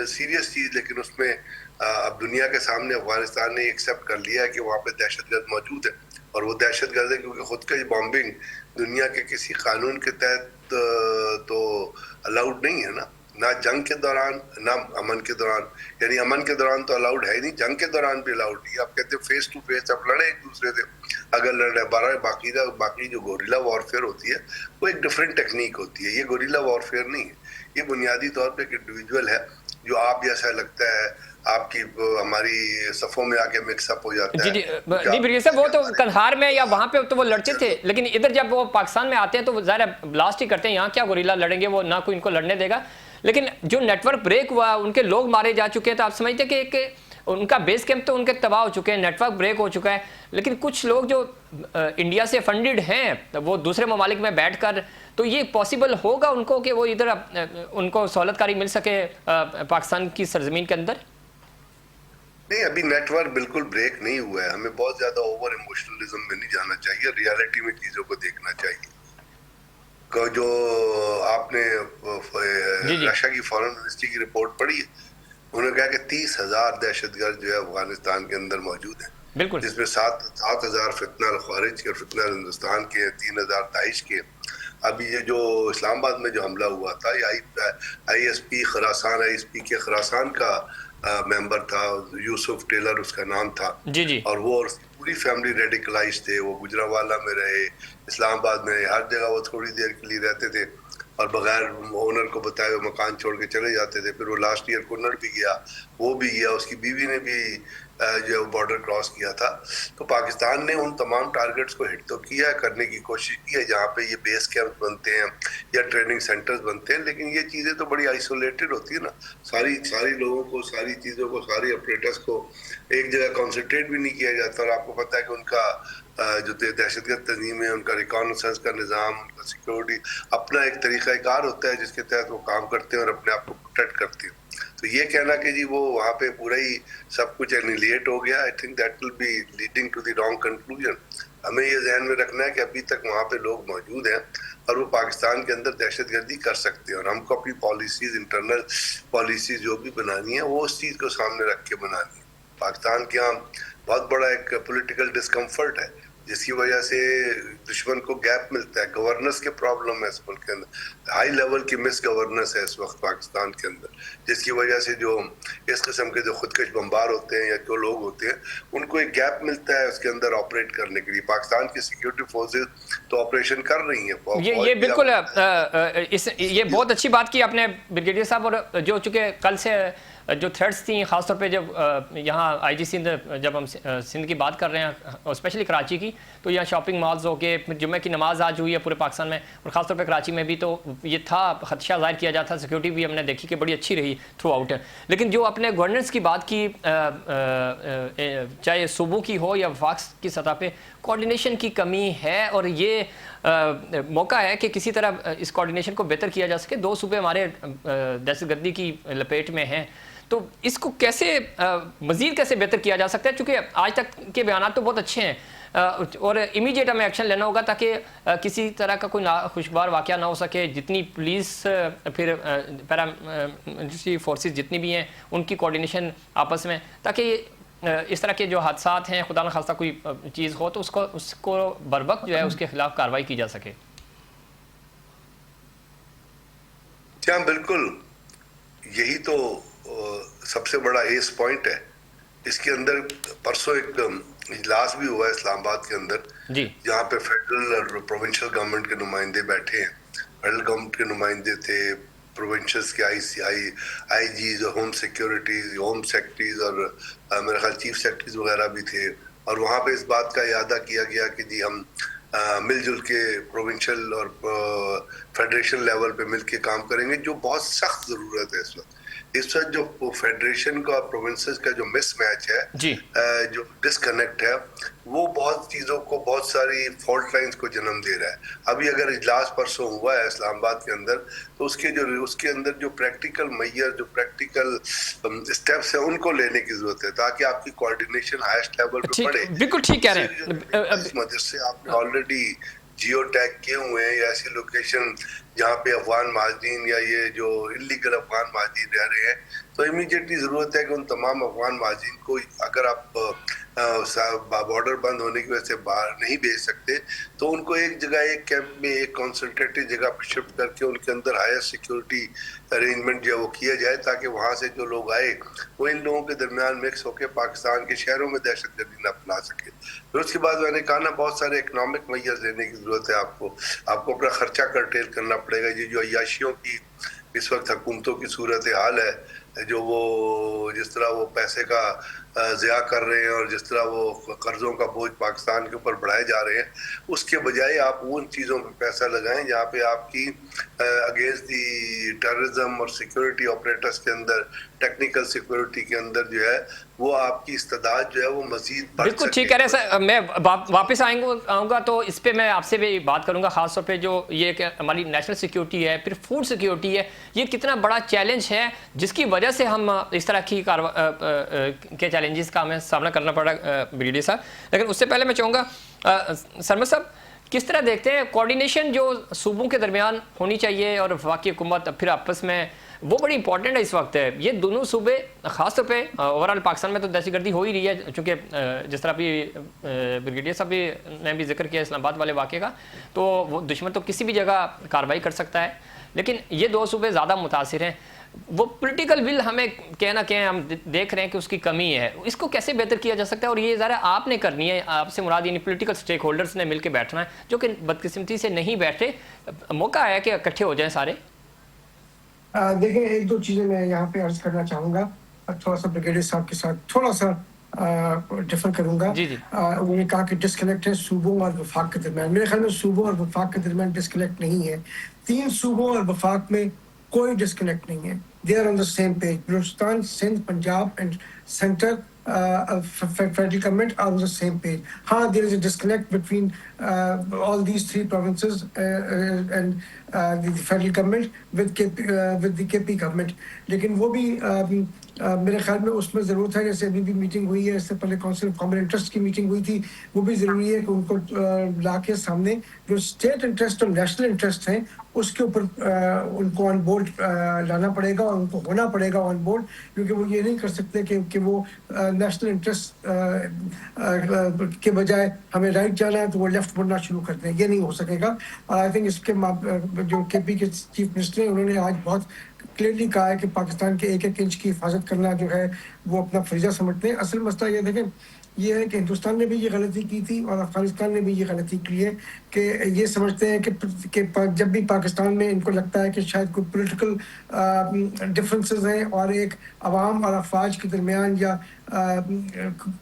सीरियस चीज, लेकिन उसमें अब दुनिया के सामने अफगानिस्तान ने एक्सेप्ट कर लिया है कि वहाँ पे दहशतगर्द मौजूद है और वो दहशतगर्द है क्योंकि खुदकश बॉम्बिंग दुनिया के किसी कानून के तहत तो अलाउड नहीं है ना जंग के दौरान ना अमन के दौरान। यानी अमन के दौरान तो अलाउड है नहीं, जंग के दौरान भी अलाउड नहीं। आप कहते फेस टू फेस आप लड़े एक दूसरे से, अगर लड़े बाकी जो गोरिल्ला वॉरफेयर होती है वो एक डिफरेंट टेक्निक होती है। ये गोरिल्ला वॉरफेयर नहीं है, ये बुनियादी तौर पे एक इंडिविजुअल है जो आप जैसा लगता है आपकी हमारी सफों में आके मिक्सअप हो जाता है। जी ब्रिगेडियर साहब, वो तो कंधार में या वहाँ पे तो वो लड़ते थे, लेकिन इधर जब वो पाकिस्तान में आते हैं तो वो ज़ाहिर ब्लास्ट ही करते हैं। यहाँ क्या गोरिल्ला लड़ेंगे, वो ना कोई इनको लड़ने देगा। लेकिन जो नेटवर्क ब्रेक हुआ, उनके लोग मारे जा चुके हैं, तो आप समझते हैं कि एक उनका बेस कैंप तो उनके तबाह हो चुके हैं, नेटवर्क ब्रेक हो चुका है। लेकिन कुछ लोग जो इंडिया से फंडेड हैं वो दूसरे ममालिक में बैठकर, तो ये पॉसिबल होगा उनको कि वो इधर उनको सहूलतकारी मिल सके पाकिस्तान की सरजमीन के अंदर? नहीं, अभी नेटवर्क बिल्कुल ब्रेक नहीं हुआ है। हमें बहुत ज्यादा ओवर इमोशनलिज्म में नहीं जाना चाहिए, रियलिटी में चीजों को देखना चाहिए। जो आपने रशिया की फॉरेन मिनिस्ट्री की रिपोर्ट पढ़ी है, उन्होंने कहा कि 30,000 दहशतगर्द जो है अफगानिस्तान के अंदर मौजूद है, जिसमें 7,000 फितना अल-ख़वारिज के और फितना हिंदुस्तान के, 3,000 दाइश के। अभी ये जो इस्लामाबाद में जो हमला हुआ था, ISP खरासान, ISP के खरासान का मेंबर था, यूसुफ टेलर उसका नाम था। और वो और पूरी फैमिली रेडिकलाइज थे। वो गुजरावाला में रहे, इस्लामाबाद में, हर जगह वो थोड़ी देर के लिए रहते थे और बगैर ओनर को बताए हुए मकान छोड़ के चले जाते थे। फिर वो लास्ट ईयर कुन्नड़ भी गया, वो भी गया, उसकी बीवी ने भी जो बॉर्डर क्रॉस किया था। तो पाकिस्तान ने उन तमाम टारगेट्स को हिट तो किया है, करने की कोशिश की है जहाँ पे ये बेस कैंप बनते हैं या ट्रेनिंग सेंटर्स बनते हैं, लेकिन ये चीज़ें तो बड़ी आइसोलेटेड होती है ना। सारी लोगों को, सारी चीज़ों को, सारी ऑपरेटर्स को एक जगह कॉन्सेंट्रेट भी नहीं किया जाता। और आपको पता है कि उनका जो दहशतगर्द तंजीम है, उनका रिकॉनेसेंस का निज़ाम, उनका सिक्योरिटी अपना एक तरीक़ाकार होता है जिसके तहत वो काम करते हैं और अपने आप को प्रोटेक्ट करते हैं। तो ये कहना कि जी वो वहाँ पे पूरा ही सब कुछ एनिलिएट हो गया, I think that will be leading to the wrong conclusion. हमें ये ध्यान में रखना है कि अभी तक वहाँ पे लोग मौजूद हैं और वो पाकिस्तान के अंदर दहशतगर्दी कर सकते हैं, और हमको अपनी पॉलिसीज, इंटरनल पॉलिसीज जो भी बनानी है वो उस चीज़ को सामने रख के बनानी है। पाकिस्तान के यहाँ बहुत बड़ा एक पॉलिटिकल डिस्कम्फर्ट है जिसकी वजह से दुश्मन को गैप मिलता है। गवर्नेंस के प्रॉब्लम है इस मुल्क के अंदर, हाई लेवल की मिस गवर्नेंस है इस वक्त पाकिस्तान के अंदर, जिसकी वजह से जो इस किस्म के जो खुदकश बमबार होते हैं या जो लोग होते हैं उनको एक गैप मिलता है उसके अंदर ऑपरेट करने के लिए। पाकिस्तान की सिक्योरिटी फोर्सेस तो ऑपरेशन कर रही हैं। ये बिल्कुल ये बहुत अच्छी बात की आपने ब्रिगेडियर साहब। और जो चूँकि कल से जो थ्रेड्स थी, ख़ासतौर पे जब यहाँ IG सिंध, जब हम सिंध की बात कर रहे हैं और स्पेशली कराची की, तो यहाँ शॉपिंग मॉल्स हो गए, जुम्मे की नमाज आज हुई है पूरे पाकिस्तान में और ख़ासतौर पे कराची में भी, तो ये था खदशा ज़ाहिर किया जाता। सिक्योरिटी भी हमने देखी कि बड़ी अच्छी रही थ्रू आउट। लेकिन जो अपने गवर्नेंस की बात की, चाहे सूबों की हो या वफाक की सतह पे, कोऑर्डिनेशन की कमी है और ये मौका है कि किसी तरह इस कोऑर्डिनेशन को बेहतर किया जा सके। 2 सूबे हमारे दहशतगर्दी की लपेट में हैं, तो इसको कैसे मज़ीद कैसे बेहतर किया जा सकता है? चूँकि आज तक के बयान तो बहुत अच्छे हैं और इमीडिएट हमें एक्शन लेना होगा ताकि किसी तरह का कोई खुशगवार वाक़या ना हो सके। जितनी पुलिस, फिर पैरा मिलिट्री फोर्सेस जितनी भी हैं, उनकी कोऑर्डिनेशन आपस में, ताकि इस तरह के जो हादसात हैं, खुदा न खास्ता कोई चीज़ हो तो उसको बरवक्त जो है उसके खिलाफ कार्रवाई की जा सके। क्या बिल्कुल, यही तो सबसे बड़ा एस पॉइंट है। इसके अंदर परसों एक इजलास भी हुआ है इस्लामाबाद के अंदर, जहाँ पे फेडरल और प्रोविंशियल गवर्नमेंट के नुमाइंदे बैठे हैं। फेडरल गवर्नमेंट के नुमाइंदे थे, प्रोविंशियल्स के IGs और होम सिक्योरिटीज, होम सेक्रेटरीज और मेरे ख्याल चीफ सेक्रेटरीज वगैरह भी थे। और वहाँ पे इस बात का इरादा किया गया कि जी हम مل جل کے پروونشل اور فیڈریشن لیول پہ مل کے کام کریں گے، جو بہت سخت ضرورت ہے اس وقت جو فیڈریشن کا پروونسز کا جو مس میچ ہے، جو ڈسکنیکٹ ہے، وہ بہت چیزوں کو، بہت ساری فالٹ لائنز کو جنم دے رہا ہے. ابھی اگر اجلاس پرسوں ہوا ہے اسلام آباد کے اندر، تو اس کے اندر جو پریکٹیکل میئر، جو پریکٹیکل اسٹیپس ہیں، ان کو لینے کی ضرورت ہے تاکہ آپ کی کوارڈینیشن ہائیسٹ لیول پہ پڑے. بالکل ٹھیک کہہ رہے ہیں. اس مدد سے آپ نے آلریڈی جیو ٹیگ کیے ہوئے ہیں یا ایسی لوکیشن جہاں پہ افغان مہاجرین یا یہ جو انلیگل افغان مہاجرین رہ رہے ہیں، تو امیڈیٹلی ضرورت ہے کہ ان تمام افغان مہاجرین کو، اگر آپ بارڈر بند ہونے کی وجہ سے باہر نہیں بھیج سکتے، تو ان کو ایک جگہ، ایک کیمپ میں، ایک کنسنٹریٹڈ جگہ پہ شفٹ کر کے ان کے اندر ہائر سیکیورٹی ارینجمنٹ جو ہے وہ کیا جائے، تاکہ وہاں سے جو لوگ آئے وہ ان لوگوں کے درمیان مکس ہو کے پاکستان کے شہروں میں دہشت گردی نہ پھیلا سکے. پھر اس کے بعد میں نے کہا نا، بہت سارے اکنامک میئرز لینے کی ضرورت ہے. آپ کو اپنا خرچہ کرٹیل کرنا پڑے گا. یہ جو عیاشیوں کی اس وقت حکومتوں کی صورتحال ہے، جو وہ جس طرح وہ پیسے کا ضیاع کر رہے ہیں اور جس طرح وہ قرضوں کا بوجھ پاکستان کے اوپر بڑھائے جا رہے ہیں، اس کے بجائے آپ ان چیزوں پہ پیسہ لگائیں جہاں پہ آپ کی اگینسٹ دی ٹیررزم اور سیکورٹی آپریٹرز کے اندر، ٹیکنیکل سیکورٹی کے اندر جو ہے وہ آپ کی استعداد جو ہے وہ مزید بڑھ سکے. بالکل ٹھیک کہہ رہے ہیں سر. میں واپس آؤں گا تو اس پہ میں آپ سے بھی بات کروں گا، خاص طور پہ جو یہ کہ ہماری نیشنل سیکیورٹی ہے، پھر فوڈ سیکیورٹی ہے، یہ کتنا بڑا چیلنج ہے جس کی وجہ سے ہم اس طرح کی کے چیلنجز کا ہمیں سامنا کرنا پڑا بریگیڈیئر صاحب. لیکن اس سے پہلے میں چاہوں گا سرمد صاحب، کس طرح دیکھتے ہیں کوارڈینیشن جو صوبوں کے درمیان ہونی چاہیے اور وفاقی حکومت پھر آپس میں، وہ بڑی امپورٹنٹ ہے اس وقت ہے. یہ دونوں صوبے خاص طور پہ اوورآل پاکستان میں تو دہشت گردی ہو ہی رہی ہے، چونکہ جس طرح بھی بریگیڈیئر صاحب نے بھی ذکر کیا اسلام آباد والے واقعے کا، تو وہ دشمن تو کسی بھی جگہ کارروائی کر سکتا ہے، لیکن یہ دو صوبے زیادہ متاثر ہیں. وہ پولیٹیکل ول ہمیں کہنا کہ ہم دیکھ رہے ہیں کہ اس کی کمی ہے، اس کو کیسے بہتر کیا جا سکتا ہے؟ اور یہ ذرا آپ نے کرنی ہے، آپ سے مراد یعنی پولیٹیکل سٹیک ہولڈرز نے مل کے بیٹھنا ہے، جو کہ بدقسمتی سے نہیں بیٹھے. موقع ہے کہ اکٹھے ہو جائیں سارے. دیکھیں، ایک دو چیزیں میں یہاں پہ عرض کرنا چاہوں گا، تھوڑا سا بریگیڈیئر صاحب کے ساتھ تھوڑا سا ڈفر کروں گا. انہوں نے کہا کہ ڈسکنیکٹ ہے صوبوں اور وفاق کے درمیان. میرے خیال میں صوبوں اور وفاق کے درمیان ڈسکنیکٹ نہیں ہے. 3 صوبوں اور وفاق میں کوئی ڈسکنیکٹ نہیں ہے. They are on the same page. Balochistan, Sindh, Punjab and centre federal government are on the same page. There is a disconnect between all these 3 provinces and the federal government with the KP government. لیکن وہ بھی میرے خیال میں اس میں ضرورت ہے، جیسے ابھی بھی میٹنگ ہوئی ہے، اس سے پہلے کونسل آف کامن انٹرسٹ کی میٹنگ ہوئی تھی، وہ بھی ضروری ہے کہ ان کو لا کے سامنے جو اسٹیٹ انٹرسٹ اور نیشنل انٹرسٹ ہیں اس کے اوپر ان کو آن بورڈ لانا پڑے گا اور ان کو ہونا پڑے گا آن بورڈ. کیونکہ وہ یہ نہیں کر سکتے کہ وہ نیشنل انٹرسٹ کے بجائے ہمیں رائٹ جانا ہے تو وہ لیفٹ بڑھنا شروع کر دیں. یہ نہیں ہو سکے گا. اور آئی تھنک اس کے جو کے پی کے چیف منسٹر ہیں، انہوں نے آج بہت کلیئرلی کہا ہے کہ پاکستان کے ایک ایک انچ کی حفاظت کرنا جو ہے وہ اپنا فریضہ سمجھتے ہیں. اصل مسئلہ یہ دیکھیں، یہ ہے کہ ہندوستان نے بھی یہ غلطی کی تھی اور افغانستان نے بھی یہ غلطی کی ہے کہ یہ سمجھتے ہیں کہ جب بھی پاکستان میں ان کو لگتا ہے کہ شاید کوئی پولیٹیکل ڈفرینسز ہیں اور ایک عوام اور افواج کے درمیان یا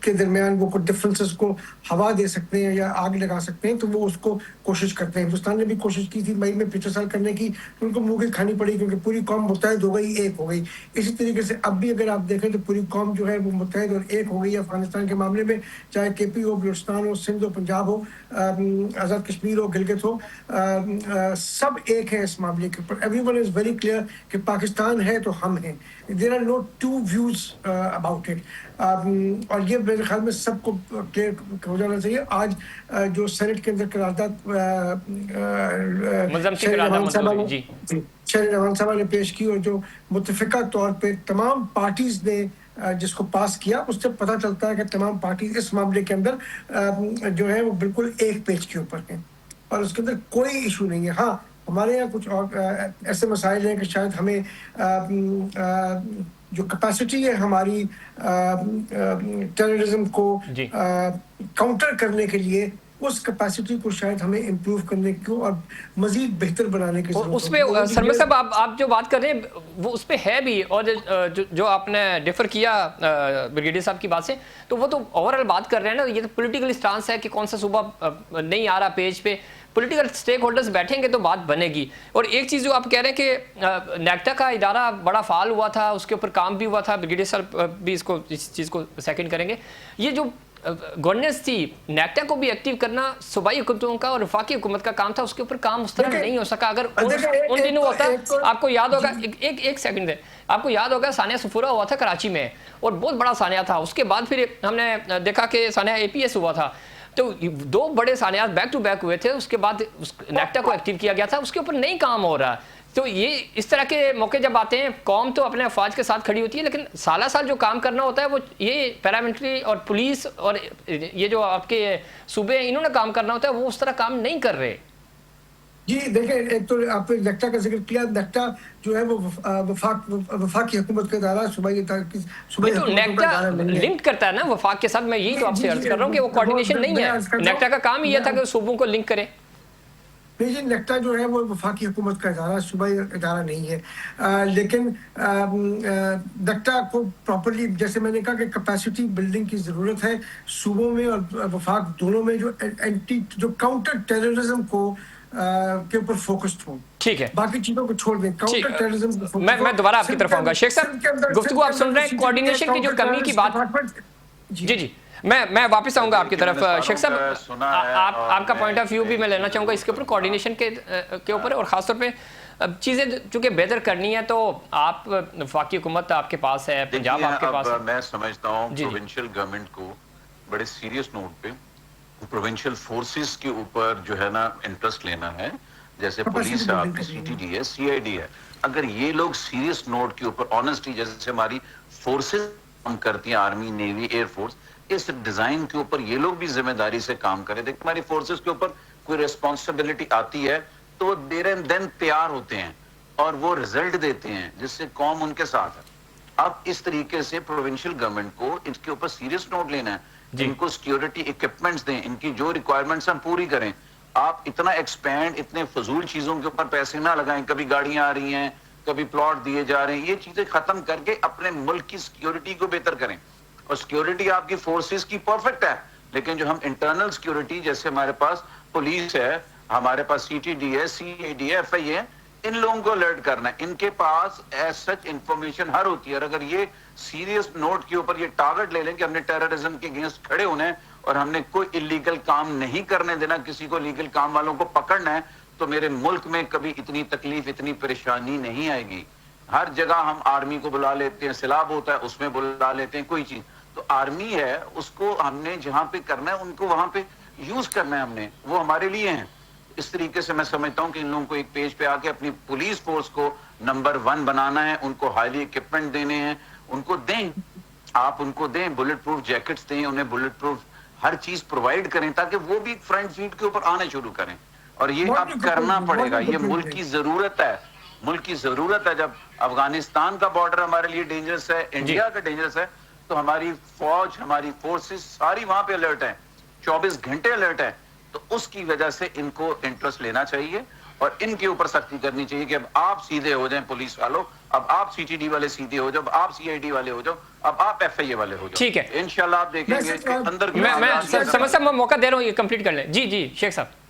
کے درمیان وہ کوئی ڈفرینسز کو ہوا دے سکتے ہیں یا آگ لگا سکتے ہیں، تو وہ اس کو کوشش کرتے ہیں. ہندوستان نے بھی کوشش کی تھی مئی میں پچھلے سال کرنے کی، ان کو منہ کی کھانی پڑی کیونکہ پوری قوم متحد ہو گئی، ایک ہو گئی. اسی طریقے سے اب بھی اگر آپ دیکھیں تو پوری قوم جو ہے وہ متحد اور ایک ہو گئی ہے افغانستان کے معاملے میں، چاہے کے پی ہو، بلوچستان ہو، سندھ ہو، پنجاب ہو، آزاد کشمیر ہو، گلگت ہو، سب ایک ہے اس معاملے کے اوپر. Everyone is very clear کہ پاکستان ہے تو ہم ہیں. There are no two views about it. اور یہ میرے خیال میں سب کو کلیئر ہو جانا چاہیے. آج جو سینٹ کے اندر قرارداد شہری روان صاحبہ نے پیش کی اور جو متفقہ طور پہ تمام پارٹیز نے جس کو پاس کیا، اس سے پتہ چلتا ہے کہ تمام پارٹیز اس معاملے کے اندر جو ہے وہ بالکل ایک پیج کے اوپر ہیں اور اس کے اندر کوئی ایشو نہیں ہے. ہاں، ہمارے یہاں کچھ اور ایسے مسائل ہیں کہ شاید ہمیں جو کیپیسٹی ہے ہماری ٹیررزم کو کاؤنٹر کرنے کے لیے، उस कैपेसिटी को शायद हमें इम्प्रूव करने को और मजीद बेहतर बनाने की और जरूरत उसमें है। सरमद साहब आप जो बात कर रहे हैं वो उस पे है भी, और जो आपने डिफर किया ब्रिगेडियर साहब की बात से, तो वो तो ओवरऑल बात कर रहे हैं ना, ये तो पॉलिटिकल स्टांस है कि कौन सा सूबा नहीं आ रहा पेज पे, पॉलिटिकल स्टेक होल्डर्स बैठेंगे तो बात बनेगी। और एक चीज़ जो आप कह रहे हैं कि नेक्टा का इदारा बड़ा फाल हुआ था, उसके ऊपर काम भी हुआ था, ब्रिगेडियर साहब भी इस चीज़ को सेकंड करेंगे। ये जो गवर्नेंस थी, नेक्टा को भी एक्टिव करना सूबाई हुकूमतों का और वफाकी हुकूमत का काम था, उसके ऊपर काम उस तरह नहीं हो सका। अगर उन दिनों होता, आपको याद होगा, एक सेकंड है, आपको याद होगा सानिया सफूरा हुआ था कराची में, और बहुत बड़ा सानिया था। उसके बाद फिर हमने देखा कि सानिया APS हुआ था, तो दो बड़े सानियात बैक टू बैक हुए थे। उसके बाद नेक्टा को एक्टिव किया गया था, उसके ऊपर नहीं काम हो रहा। तो ये इस तरह के मौके जब आते हैं, कौम तो अपने अफवाज के साथ खड़ी होती है, लेकिन साल साल जो काम करना होता है वो ये पैरामिलिट्री और पुलिस और ये जो आपके सूबे हैं, इन्होंने काम करना होता है, वो उस तरह काम नहीं कर रहे। जी देखिए, एक तो आपने नेक्टा का जिक्र किया, नेक्टा जो है वो वफाकी हुकूमत का इदारा, सूबाई तो नेक्टा लिंक करता है ना वफाक के साथ। मैं यही तो आपसे अर्ज कर रहा हूँ कि वो कोऑर्डिनेशन नहीं है। नेक्टा का काम ही था कि सूबों को लिंक करे। नहीं जी, नेक्टा जो है वो वफाकी हुकूमत का इदारा, सूबाई इदारा नहीं है। लेकिन नेक्टा को प्रॉपरली, जैसे मैंने कहा कि कैपेसिटी बिल्डिंग की ज़रूरत है सूबों में और वफाक दोनों में, जो काउंटर टेररिज्म को के ऊपर फोकस्ड हो। ठीक है, बाकी चीजों को छोड़ दें, काउंटर टेररिज्म। मैं दोबारा आपकी तरफ आऊंगा। शेख साहब, गुफ्तगू आप सुन रहे हैं, कोऑर्डिनेशन की जो कमी की बात। जी मैं वापस आऊंगा आपकी तरफ। शेख साहब, आपका पॉइंट ऑफ व्यू भी मैं लेना चाहूंगा इसके ऊपर, कोऑर्डिनेशन के ऊपर, और खासतौर पे चीजें चूंकि बेहतर करनी है तो आप वफाकी हुकूमत आपके पास है, पंजाब आपके पास है। मैं समझता हूँ प्रोविंशियल गवर्नमेंट को बड़े सीरियस नोट पे प्रोविंशियल फोर्सेस के ऊपर जो है ना इंटरेस्ट लेना है। जैसे पुलिस है, आपकी CTD है, CID है। अगर ये लोग सीरियस नोट के ऊपर ऑनेस्टी, जैसे हमारी फोर्सेस काम करती हैं, आर्मी, नेवी, एयरफोर्स, इस डिजाइन के ऊपर ये लोग भी जिम्मेदारी से काम करें। देखिए, हमारी फोर्सेस के ऊपर कोई रिस्पॉन्सिबिलिटी आती है तो देर एंड देन तैयार होते हैं और वो रिजल्ट देते हैं जिससे कौम उनके साथ है। अब इस तरीके से प्रोविंशियल गवर्नमेंट को इसके ऊपर सीरियस नोट लेना है, इनको सिक्योरिटी इक्विपमेंट्स दें, इनकी जो रिक्वायरमेंट्स हम पूरी करें। आप इतना एक्सपैंड, इतने फजूल चीजों के ऊपर पैसे ना लगाएं। कभी गाड़ियां आ रही हैं, कभी प्लॉट दिए जा रहे हैं, ये चीजें खत्म करके अपने मुल्क की सिक्योरिटी को बेहतर करें। और सिक्योरिटी आपकी फोर्सेस की परफेक्ट है, लेकिन जो हम इंटरनल सिक्योरिटी, जैसे हमारे पास पुलिस है, हमारे पास CTD है, CID है, FI है, इन लोगों को अलर्ट करना है। इनके पास एज सच इंफॉर्मेशन हर होती है। और अगर ये सीरियस नोट के ऊपर ये टारगेट ले लें कि हमने टेररिज्म के अगेंस्ट खड़े होना है और हमने कोई इलीगल काम नहीं करने देना, किसी को लीगल काम वालों को पकड़ना है, तो मेरे मुल्क में कभी इतनी तकलीफ, इतनी परेशानी नहीं आएगी। हर जगह हम आर्मी को बुला लेते हैं, सैलाब होता है उसमें बुला लेते हैं, कोई चीज। तो आर्मी है, उसको हमने जहां पे करना है उनको वहां पे यूज करना है, हमने वो हमारे लिए हैं। इस तरीके से मैं समझता हूं कि इन लोगों को एक पेज पे आके अपनी पुलिस फोर्स को नंबर 1 बनाना है, उनको हाईली इक्विपमेंट देने हैं, उनको दें, आप उनको दें, बुलेट प्रूफ जैकेट्स दें, उन्हें बुलेट प्रूफ हर चीज प्रोवाइड करें ताकि वो भी फ्रंट फीट के ऊपर आने शुरू करें। और ये अब करना पड़ेगा, ये मुल्क की जरूरत है, मुल्क की जरूरत है। जब अफगानिस्तान का बॉर्डर हमारे लिए डेंजरस है, इंडिया का डेंजरस है, तो हमारी फौज, हमारी फोर्सेस सारी वहां पे अलर्ट है, 24 घंटे अलर्ट है। तो उसकी वजह से इनको इंटरेस्ट लेना चाहिए और इनके ऊपर सख्ती करनी चाहिए कि अब आप सीधे हो जाएं पुलिस वालों, अब आप CTD वाले सीधे हो जाओ, अब आप CID वाले हो जाओ, अब आप FIA वाले हो जाओ। ठीक है, इंशाल्लाह आप देखेंगे इसके अंदर। मैं समझ मैं मौका दे रहा हूँ, ये कंप्लीट कर लें। जी शेख साहब।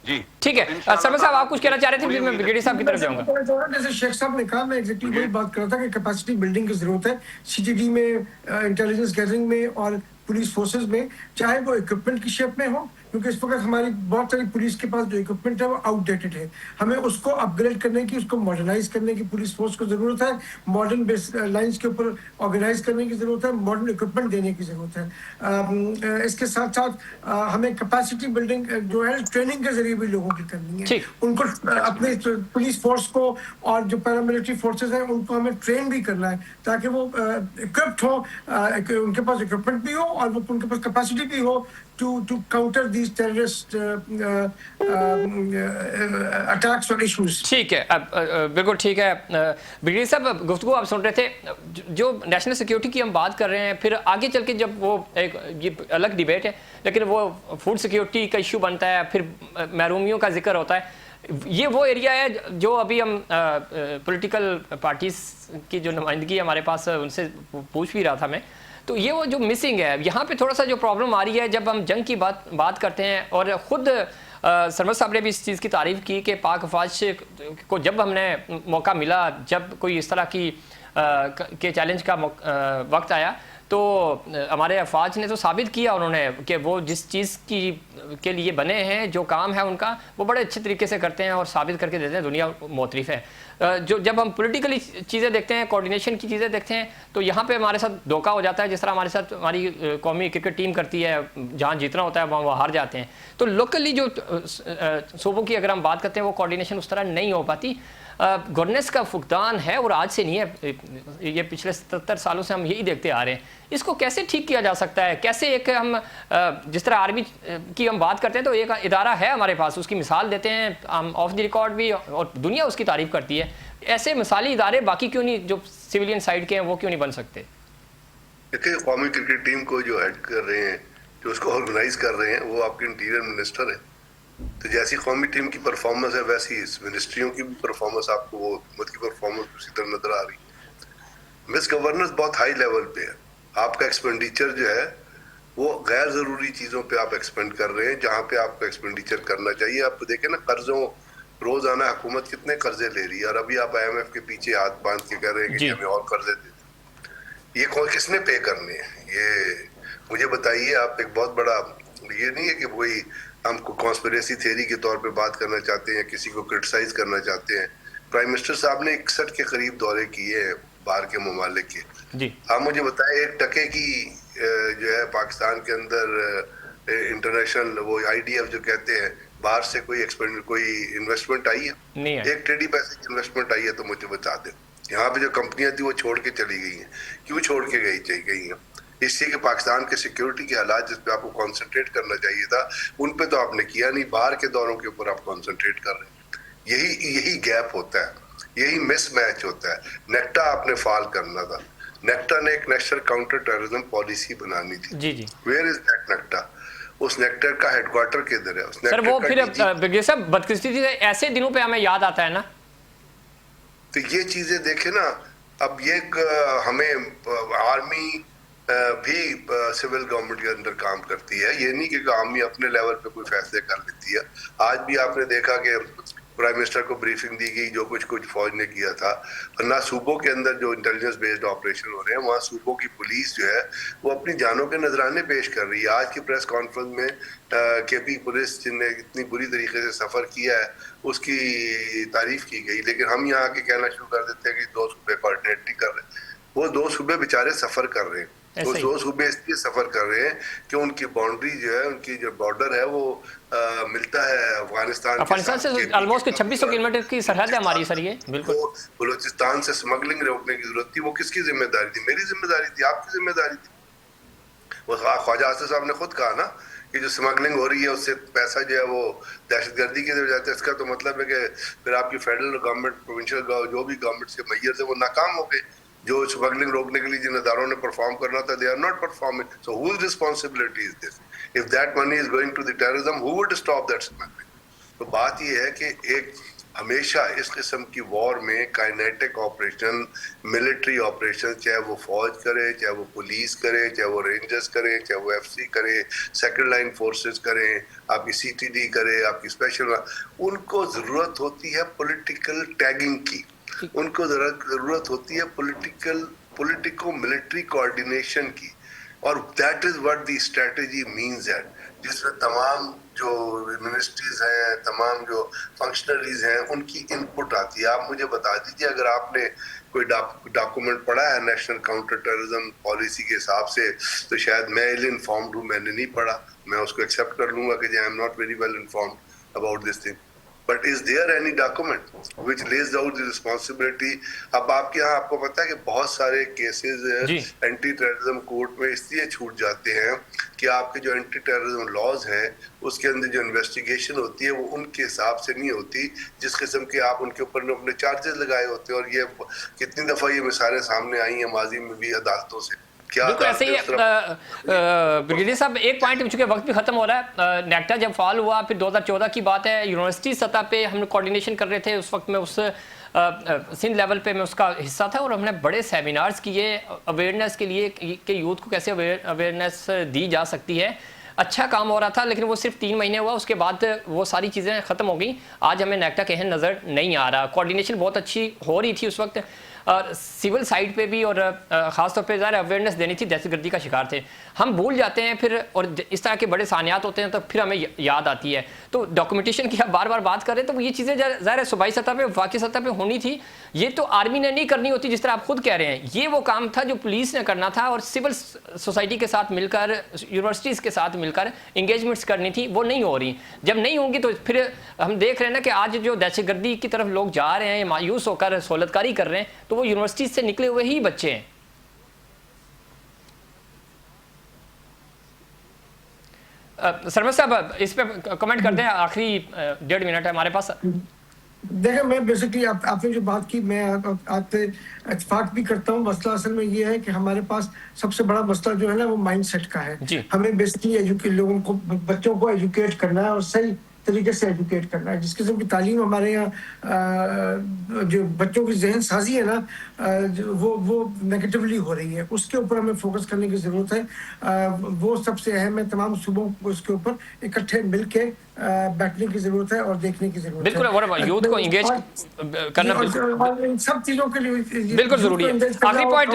जी ठीक है, समझ साहब आप कुछ कहना चाह रहे थे, फिर मैं ब्रिगेडियर साहब की तरफ जाऊंगा। जैसे शेख साहब ने कहा, मैं एग्जैक्टली वही बात कर रहा था कि कैपेसिटी बिल्डिंग की जरूरत है CTD में, इंटेलिजेंस गैदरिंग में और पुलिस फोर्सेस में, चाहे वो इक्विपमेंट की शेप में हो, क्योंकि इस वक्त हमारी बहुत सारी पुलिस के पास जो इक्विपमेंट है वो आउटडेटेड है। हमें उसको अपग्रेड करने की, उसको मॉडर्नाइज करने की पुलिस फोर्स को जरूरत है, मॉडर्न बेस लाइंस के ऊपर ऑर्गेनाइज करने की जरूरत है, मॉडर्न इक्विपमेंट देने की जरूरत है। इसके साथ साथ हमें कैपेसिटी बिल्डिंग जो है ट्रेनिंग के जरिए भी लोगों की करनी है। उनको अपने पुलिस फोर्स को और जो पैरामिलिट्री फोर्सेज हैं उनको हमें ट्रेन भी करना है ताकि वो इक्विप्ड हो, उनके पास इक्विपमेंट भी हो और वो उनके पास कैपेसिटी भी हो to counter these terrorist attacks or issues. ٹھیک ہے، بالکل ٹھیک ہے برگیڈیئر صاحب، گفتگو آپ سن رہے تھے، جو نیشنل سیکیورٹی کی ہم بات کر رہے ہیں، پھر آگے چل کے جب وہ ایک یہ الگ ڈیبیٹ ہے، لیکن وہ فوڈ سیکیورٹی کا ایشو بنتا ہے، پھر محرومیوں کا ذکر ہوتا ہے، یہ وہ ایریا ہے جو ابھی ہم پولیٹیکل پارٹیز کی جو نمائندگی ہمارے پاس ان سے پوچھ بھی رہا تھا میں، تو یہ وہ جو مسنگ ہے یہاں پہ تھوڑا سا جو پرابلم آ رہی ہے جب ہم جنگ کی بات کرتے ہیں، اور خود سرمد صاحب نے بھی اس چیز کی تعریف کی کہ پاک افواج کو جب ہم نے موقع ملا، جب کوئی اس طرح کی کے چیلنج کا وقت آیا، تو ہمارے افواج نے تو ثابت کیا انہوں نے کہ وہ جس چیز کے لیے بنے ہیں، جو کام ہے ان کا، وہ بڑے اچھے طریقے سے کرتے ہیں اور ثابت کر کے دیتے ہیں، دنیا معترف ہے۔ جو جب ہم پولیٹیکلی چیزیں دیکھتے ہیں، کوارڈینیشن کی چیزیں دیکھتے ہیں، تو یہاں پہ ہمارے ساتھ دھوکہ ہو جاتا ہے، جس طرح ہمارے ساتھ ہماری قومی کرکٹ ٹیم کرتی ہے، جہاں جیتنا ہوتا ہے وہاں وہ ہار جاتے ہیں۔ تو لوکلی جو صوبوں کی اگر ہم بات کرتے ہیں، وہ کوارڈینیشن اس طرح نہیں ہو پاتی۔ گورننس کا فقدان ہے، اور آج سے نہیں ہے، یہ پچھلے 77 سالوں سے ہم یہی دیکھتے آ رہے ہیں۔ اس کو کیسے ٹھیک کیا جا سکتا ہے؟ کیسے ایک ہم جس طرح آرمی کی ہم بات کرتے ہیں، تو ایک ادارہ ہے ہمارے پاس، اس کی مثال دیتے ہیں ہم آف دی ریکارڈ بھی، اور دنیا اس کی تعریف کرتی ہے، ایسے مثالی ادارے باقی کیوں نہیں، جو سویلین سائڈ کے ہیں، وہ کیوں نہیں بن سکتے؟ دیکھیں، قومی کرکٹ ٹیم کو جو ہیڈ کر رہے ہیں، جو اس کو آرگنائز کر رہے ہیں، وہ آپ کے انٹیریئر منسٹر ہیں۔ تو جیسی قومی ٹیم کی پرفارمنس ہے، ویسی اس منسٹریوں کی بھی پرفارمنس آپ کو، وہ حکومت کی پرفارمنس اسی طرح نظر آ رہی ہے۔ مس گورننس بہت ہائی لیول پہ ہے، آپ کا ایکسپینڈیچر جو ہے وہ غیر ضروری چیزوں پہ آپ ایکسپینڈ کر رہے ہیں، جہاں پہ آپ کو ایکسپینڈیچر کرنا چاہیے۔ آپ دیکھیں نا، قرضوں، روزانہ حکومت کتنے قرضے لے رہی ہے، اور ابھی آپ IMF کے پیچھے ہاتھ باندھ کے کہہ رہے ہیں کہ ہمیں اور قرضے دے دیں۔ یہ کس نے پے کرنے ہیں؟ یہ مجھے بتائیے آپ۔ ایک بہت بڑا یہ نہیں ہے کہ وہی ہم کو کانسپریسی تھیوری کے طور پہ بات کرنا چاہتے ہیں، کسی کو کرٹیسائز کرنا چاہتے ہیں۔ پرائم منسٹر صاحب نے 61 کے قریب دورے کیے ہیں باہر کے ممالک کے۔ جی، آپ مجھے بتائیں، 1% کی جو ہے پاکستان کے اندر انٹرنیشنل وہ IDF جو کہتے ہیں، باہر سے کوئی انویسٹمنٹ آئی ہے؟ نہیں ہے۔ 1 ٹریڈی پیسے کی انویسٹمنٹ آئی ہے تو مجھے بتا دیں۔ یہاں پہ جو کمپنیاں تھیں وہ چھوڑ کے چلی گئی ہیں۔ کیوں چھوڑ کے گئی ہیں؟ اس لیے کہ پاکستان کے سیکیورٹی کے حالات جس پہ آپ کو کانسنٹریٹ کرنا چاہیے تھا، ان پہ تو آپ نے کیا نہیں۔ باہر کے دوروں کے اوپر آپ کانسنٹریٹ کر رہے ہیں۔ یہی گیپ ہوتا ہے، یہی مس میچ ہوتا ہے۔ نیکٹا آپ نے فال کرنا تھا۔ نیکٹا نے ایک نیشنل کاؤنٹر ٹیررزم پالیسی بنانی تھی۔ جی جی، ویئر از دیٹ نیکٹا؟ اس نیکٹا کا ہیڈ کوارٹر کدھر ہے؟ سر وہ پھر برگیڈیئر صاحب بدقسمتی سے ایسے دنوں پہ ہمیں یاد آتا ہے نا۔ تو یہ چیزیں دیکھیں نا، اب یہ ہمیں آرمی بھی سول گورنمنٹ کے اندر کام کرتی ہے، یہ نہیں کہ آرمی اپنے لیول پہ کوئی فیصلے کر لیتی ہے۔ آج بھی آپ نے دیکھا کہ پرائم منسٹر کو بریفنگ دی گئی جو کچھ فوج نے کیا تھا، ورنہ صوبوں کے اندر جو انٹیلیجنس بیسڈ آپریشن ہو رہے ہیں، وہاں صوبوں کی پولیس جو ہے وہ اپنی جانوں کے نذرانے پیش کر رہی ہے۔ آج کی پریس کانفرنس میں KP پولیس جن نے اتنی بری طریقے سے سفر کیا ہے، اس کی تعریف کی گئی، لیکن ہم یہاں کے کہنا شروع کر دیتے ہیں کہ 2 صوبے کوآرڈینیٹ نہیں کر رہے۔ وہ 2 صوبے بیچارے سفر کر رہے ہیں۔ وہ 2 صوبے اس لیے سفر کر رہے ہیں کہ ان کی باؤنڈری جو ہے، ان کی جو بارڈر ہے، وہ ملتا ہے افغانستان سے آلموسٹ 2600 کلومیٹر کی سرحد ہے ہماری سر۔ یہ بالکل بلوچستان سے سمگلنگ روکنے کی ضرورت تھی۔ وہ کس کی ذمہ داری تھی؟ میری ذمہ داری تھی، آپ کی ذمہ داری تھی۔ وہ خواجہ آصف صاحب نے خود کہا نا کہ جو سمگلنگ ہو رہی ہے اس سے پیسہ جو ہے وہ دہشت گردی کی طرف جاتا ہے۔ اس کا تو مطلب ہے کہ پھر آپ کی فیڈرل گورنمنٹ، پروونشل جو بھی گورنمنٹس کے میئرز ہیں، وہ ناکام ہو گئے۔ جو اسمگلنگ روکنے کے لیے جن اداروں نے پرفارم کرنا تھا، they are not performing. So whose responsibility is this? If that money is going to the terrorism, who would stop that smuggling? تو بات یہ ہے کہ ایک ہمیشہ اس قسم کی وار میں کائنیٹک آپریشن، ملٹری آپریشن، چاہے وہ فوج کرے، چاہے وہ پولیس کرے، چاہے وہ رینجرز کرے، چاہے وہ FC کرے، سیکنڈ لائن فورسز کریں، آپ کی CTD کرے، آپ کی اسپیشل، ان کو ضرورت ہوتی ہے پولیٹیکل ٹیگنگ کی، ان کو ضرورت ہوتی ہے پولیٹیکو ملٹری کوآرڈینیشن کی، اور that is what the strategy means ہے، جس میں تمام جو منسٹریز ہیں، تمام جو فنکشنریز ہیں، ان کی ان پٹ آتی ہے۔ آپ مجھے بتا دیجیے، اگر آپ نے کوئی ڈاکومنٹ پڑھا ہے نیشنل کاؤنٹر ٹیررزم پالیسی کے حساب سے، تو شاید میں ایل انفارمڈ ہوں، میں نے نہیں پڑھا، میں اس کو ایکسیپٹ کر لوں گا کہ I am not very well informed about this thing. But is there any document which lays out the responsibility? अब आपके यहाँ आपको पता है कि बहुत सारे केसेस एंटी टेररिज्म कोर्ट में इसलिए छूट जाते हैं कि आपके जो एंटी टेररिज्म लॉज हैं उसके अंदर जो इन्वेस्टिगेशन होती है वो उनके हिसाब से नहीं होती जिस किस्म के आप उनके ऊपर अपने चार्जेस लगाए होते हैं। और ये कितनी दफ़ा ये मिसालें सामने आई हैं माजी में भी अदालतों से। बिल्कुल ऐसे ही ब्रिगेडियर साहब, एक पॉइंट चूंकि वक्त भी खत्म हो रहा है, नेक्टा जब फॉल हुआ फिर 2014 की बात है, यूनिवर्सिटी सतह पे हम कोऑर्डिनेशन कर रहे थे, उस वक्त में उस सिंध लेवल पे मैं उसका हिस्सा था और हमने बड़े सेमिनार्स किए अवेयरनेस के लिए कि यूथ को कैसे अवेयरनेस दी जा सकती है। अच्छा काम हो रहा था लेकिन वो सिर्फ 3 महीने हुआ, उसके बाद वो सारी चीज़ें ख़त्म हो गई। आज हमें नेक्टा कहीं नज़र नहीं आ रहा। कोऑर्डिनेशन बहुत अच्छी हो रही थी उस वक्त, सिविल साइड पे भी, और ख़ास तौर पे ज़रा अवेयरनेस देनी थी, दहशतगर्दी का शिकार थे। हम भूल जाते हैं फिर, और इस तरह के बड़े सानियात होते हैं तो फिर हमें याद आती है। तो डॉक्यूमेंटेशन की आप बार बार बात कर रहे हैं तो ये चीज़ें ज़ाहिर है सूबाई सतह पे, वफाकी सतह पे होनी थी। ये तो आर्मी ने नहीं करनी होती जिस तरह आप खुद कह रहे हैं, ये वो काम था जो पुलिस ने करना था और सिविल सोसाइटी के साथ मिलकर, यूनिवर्सिटीज़ के साथ मिलकर इंगेजमेंट्स करनी थी, वो नहीं हो रही। जब नहीं होंगी तो फिर हम देख रहे हैं ना कि आज जो दहशतगर्दी की तरफ लोग जा रहे हैं, मायूस होकर सहूलतकारी कर रहे हैं, तो वो यूनिवर्सिटी से निकले हुए ही बच्चे हैं। सरमद साहब इस पे कमेंट करते हैं, आखिरी 1.5 मिनट है हमारे पास। देखिए, मैं बेसिकली आपने जो बात की मैं आपसे इत्तेफाक भी करता हूँ। मसला असल में ये है कि हमारे पास सबसे बड़ा मसला जो है ना वो माइंडसेट का है। हमें बेसिकली लोगों को, बच्चों को एजुकेट करना है और सही तरीके से एजुकेट करना है। जिस किस्म की तालीम हमारे यहाँ जो बच्चों की जहन साजी है ना वो नेगेटिवली हो रही है, उसके ऊपर हमें फोकस करने की ज़रूरत है। वो सबसे अहम है, तमाम सूबों को उसके ऊपर इकट्ठे मिलके बैठने की ज़रूरत है और देखने की ज़रूरत है। बिल्कुल, यूथ को इंगेज करना इन सब चीज़ों के लिए बिल्कुल ज़रूरी है। आखिरी पॉइंट,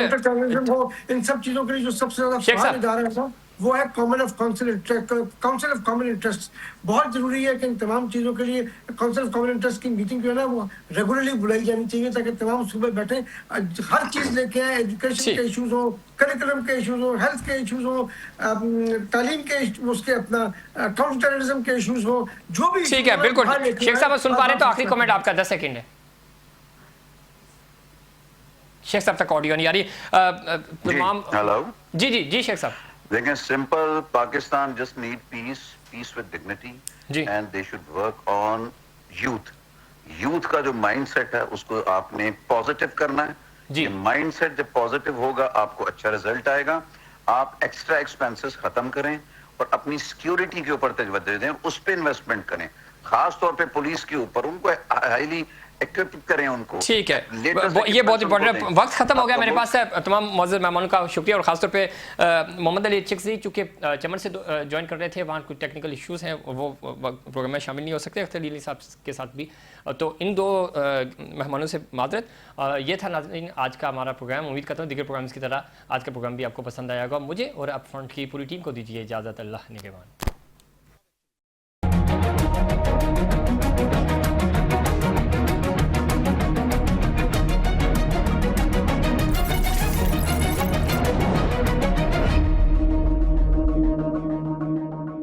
इन सब चीज़ों के लिए जो सबसे ज़्यादा इदारा है वो है काउंसिल ऑफ कॉमन इंटरेस्ट। बहुत जरूरी है कि इन तमाम चीज़ों के लिए काउंसिल ऑफ कॉमन इंटरेस्ट की मीटिंग जो है ना वो रेगुलरली बुलाई जानी चाहिए ताकि तमाम सूबे बैठे हर चीज़ लेके आए। एजुकेशन के इशूज़ हो, करिकुलम के इशूज़ हो, हेल्थ के इशूज़ हो, तालीम के, उसके अपना काउंटर टेररिज्म के इशूज़ हो, जो भी। ठीक है, बिल्कुल। शेख साहब सुन पा रहे हैं तो आखिरी कमेंट आपका 10 सेकेंड है। शेख साहब तक ऑडियो नहीं आ रही। हेलो जी शेख साहब। देखें, simple, Pakistan just need peace with dignity and they should work on youth का जो माइंडसेट है उसको आपने पॉजिटिव करना है। ये माइंडसेट जब पॉजिटिव होगा आपको अच्छा रिजल्ट आएगा। आप एक्स्ट्रा एक्सपेंसेस खत्म करें और अपनी सिक्योरिटी के ऊपर तवज्जो दें, उस पर इन्वेस्टमेंट करें, खास तौर पे पुलिस के ऊपर, उनको हाईली इक्विप करें उनको। ठीक है, ये बहुत इंपॉर्टेंट है। वक्त खत्म हो गया मेरे पास है। तमाम मौजूद मेहमानों का शुक्रिया और खासतौर पे मोहम्मद अली चिकजी चूँकि चमन से ज्वाइन कर रहे थे, वहाँ कुछ टेक्निकल इश्यूज़ हैं, वो प्रोग्राम में शामिल नहीं हो सकते, अख्तर अली साहब के साथ भी। तो इन 2 मेहमानों से माजरत। ये था नाज़रीन आज का हमारा प्रोग्राम। उम्मीद करता हूँ दीगर प्रोग्राम्स की तरह आज का प्रोग्राम भी आपको पसंद आया होगा। मुझे और अप फ्रंट की पूरी टीम को दीजिए इजाज़त। अल्लाह निगहबान।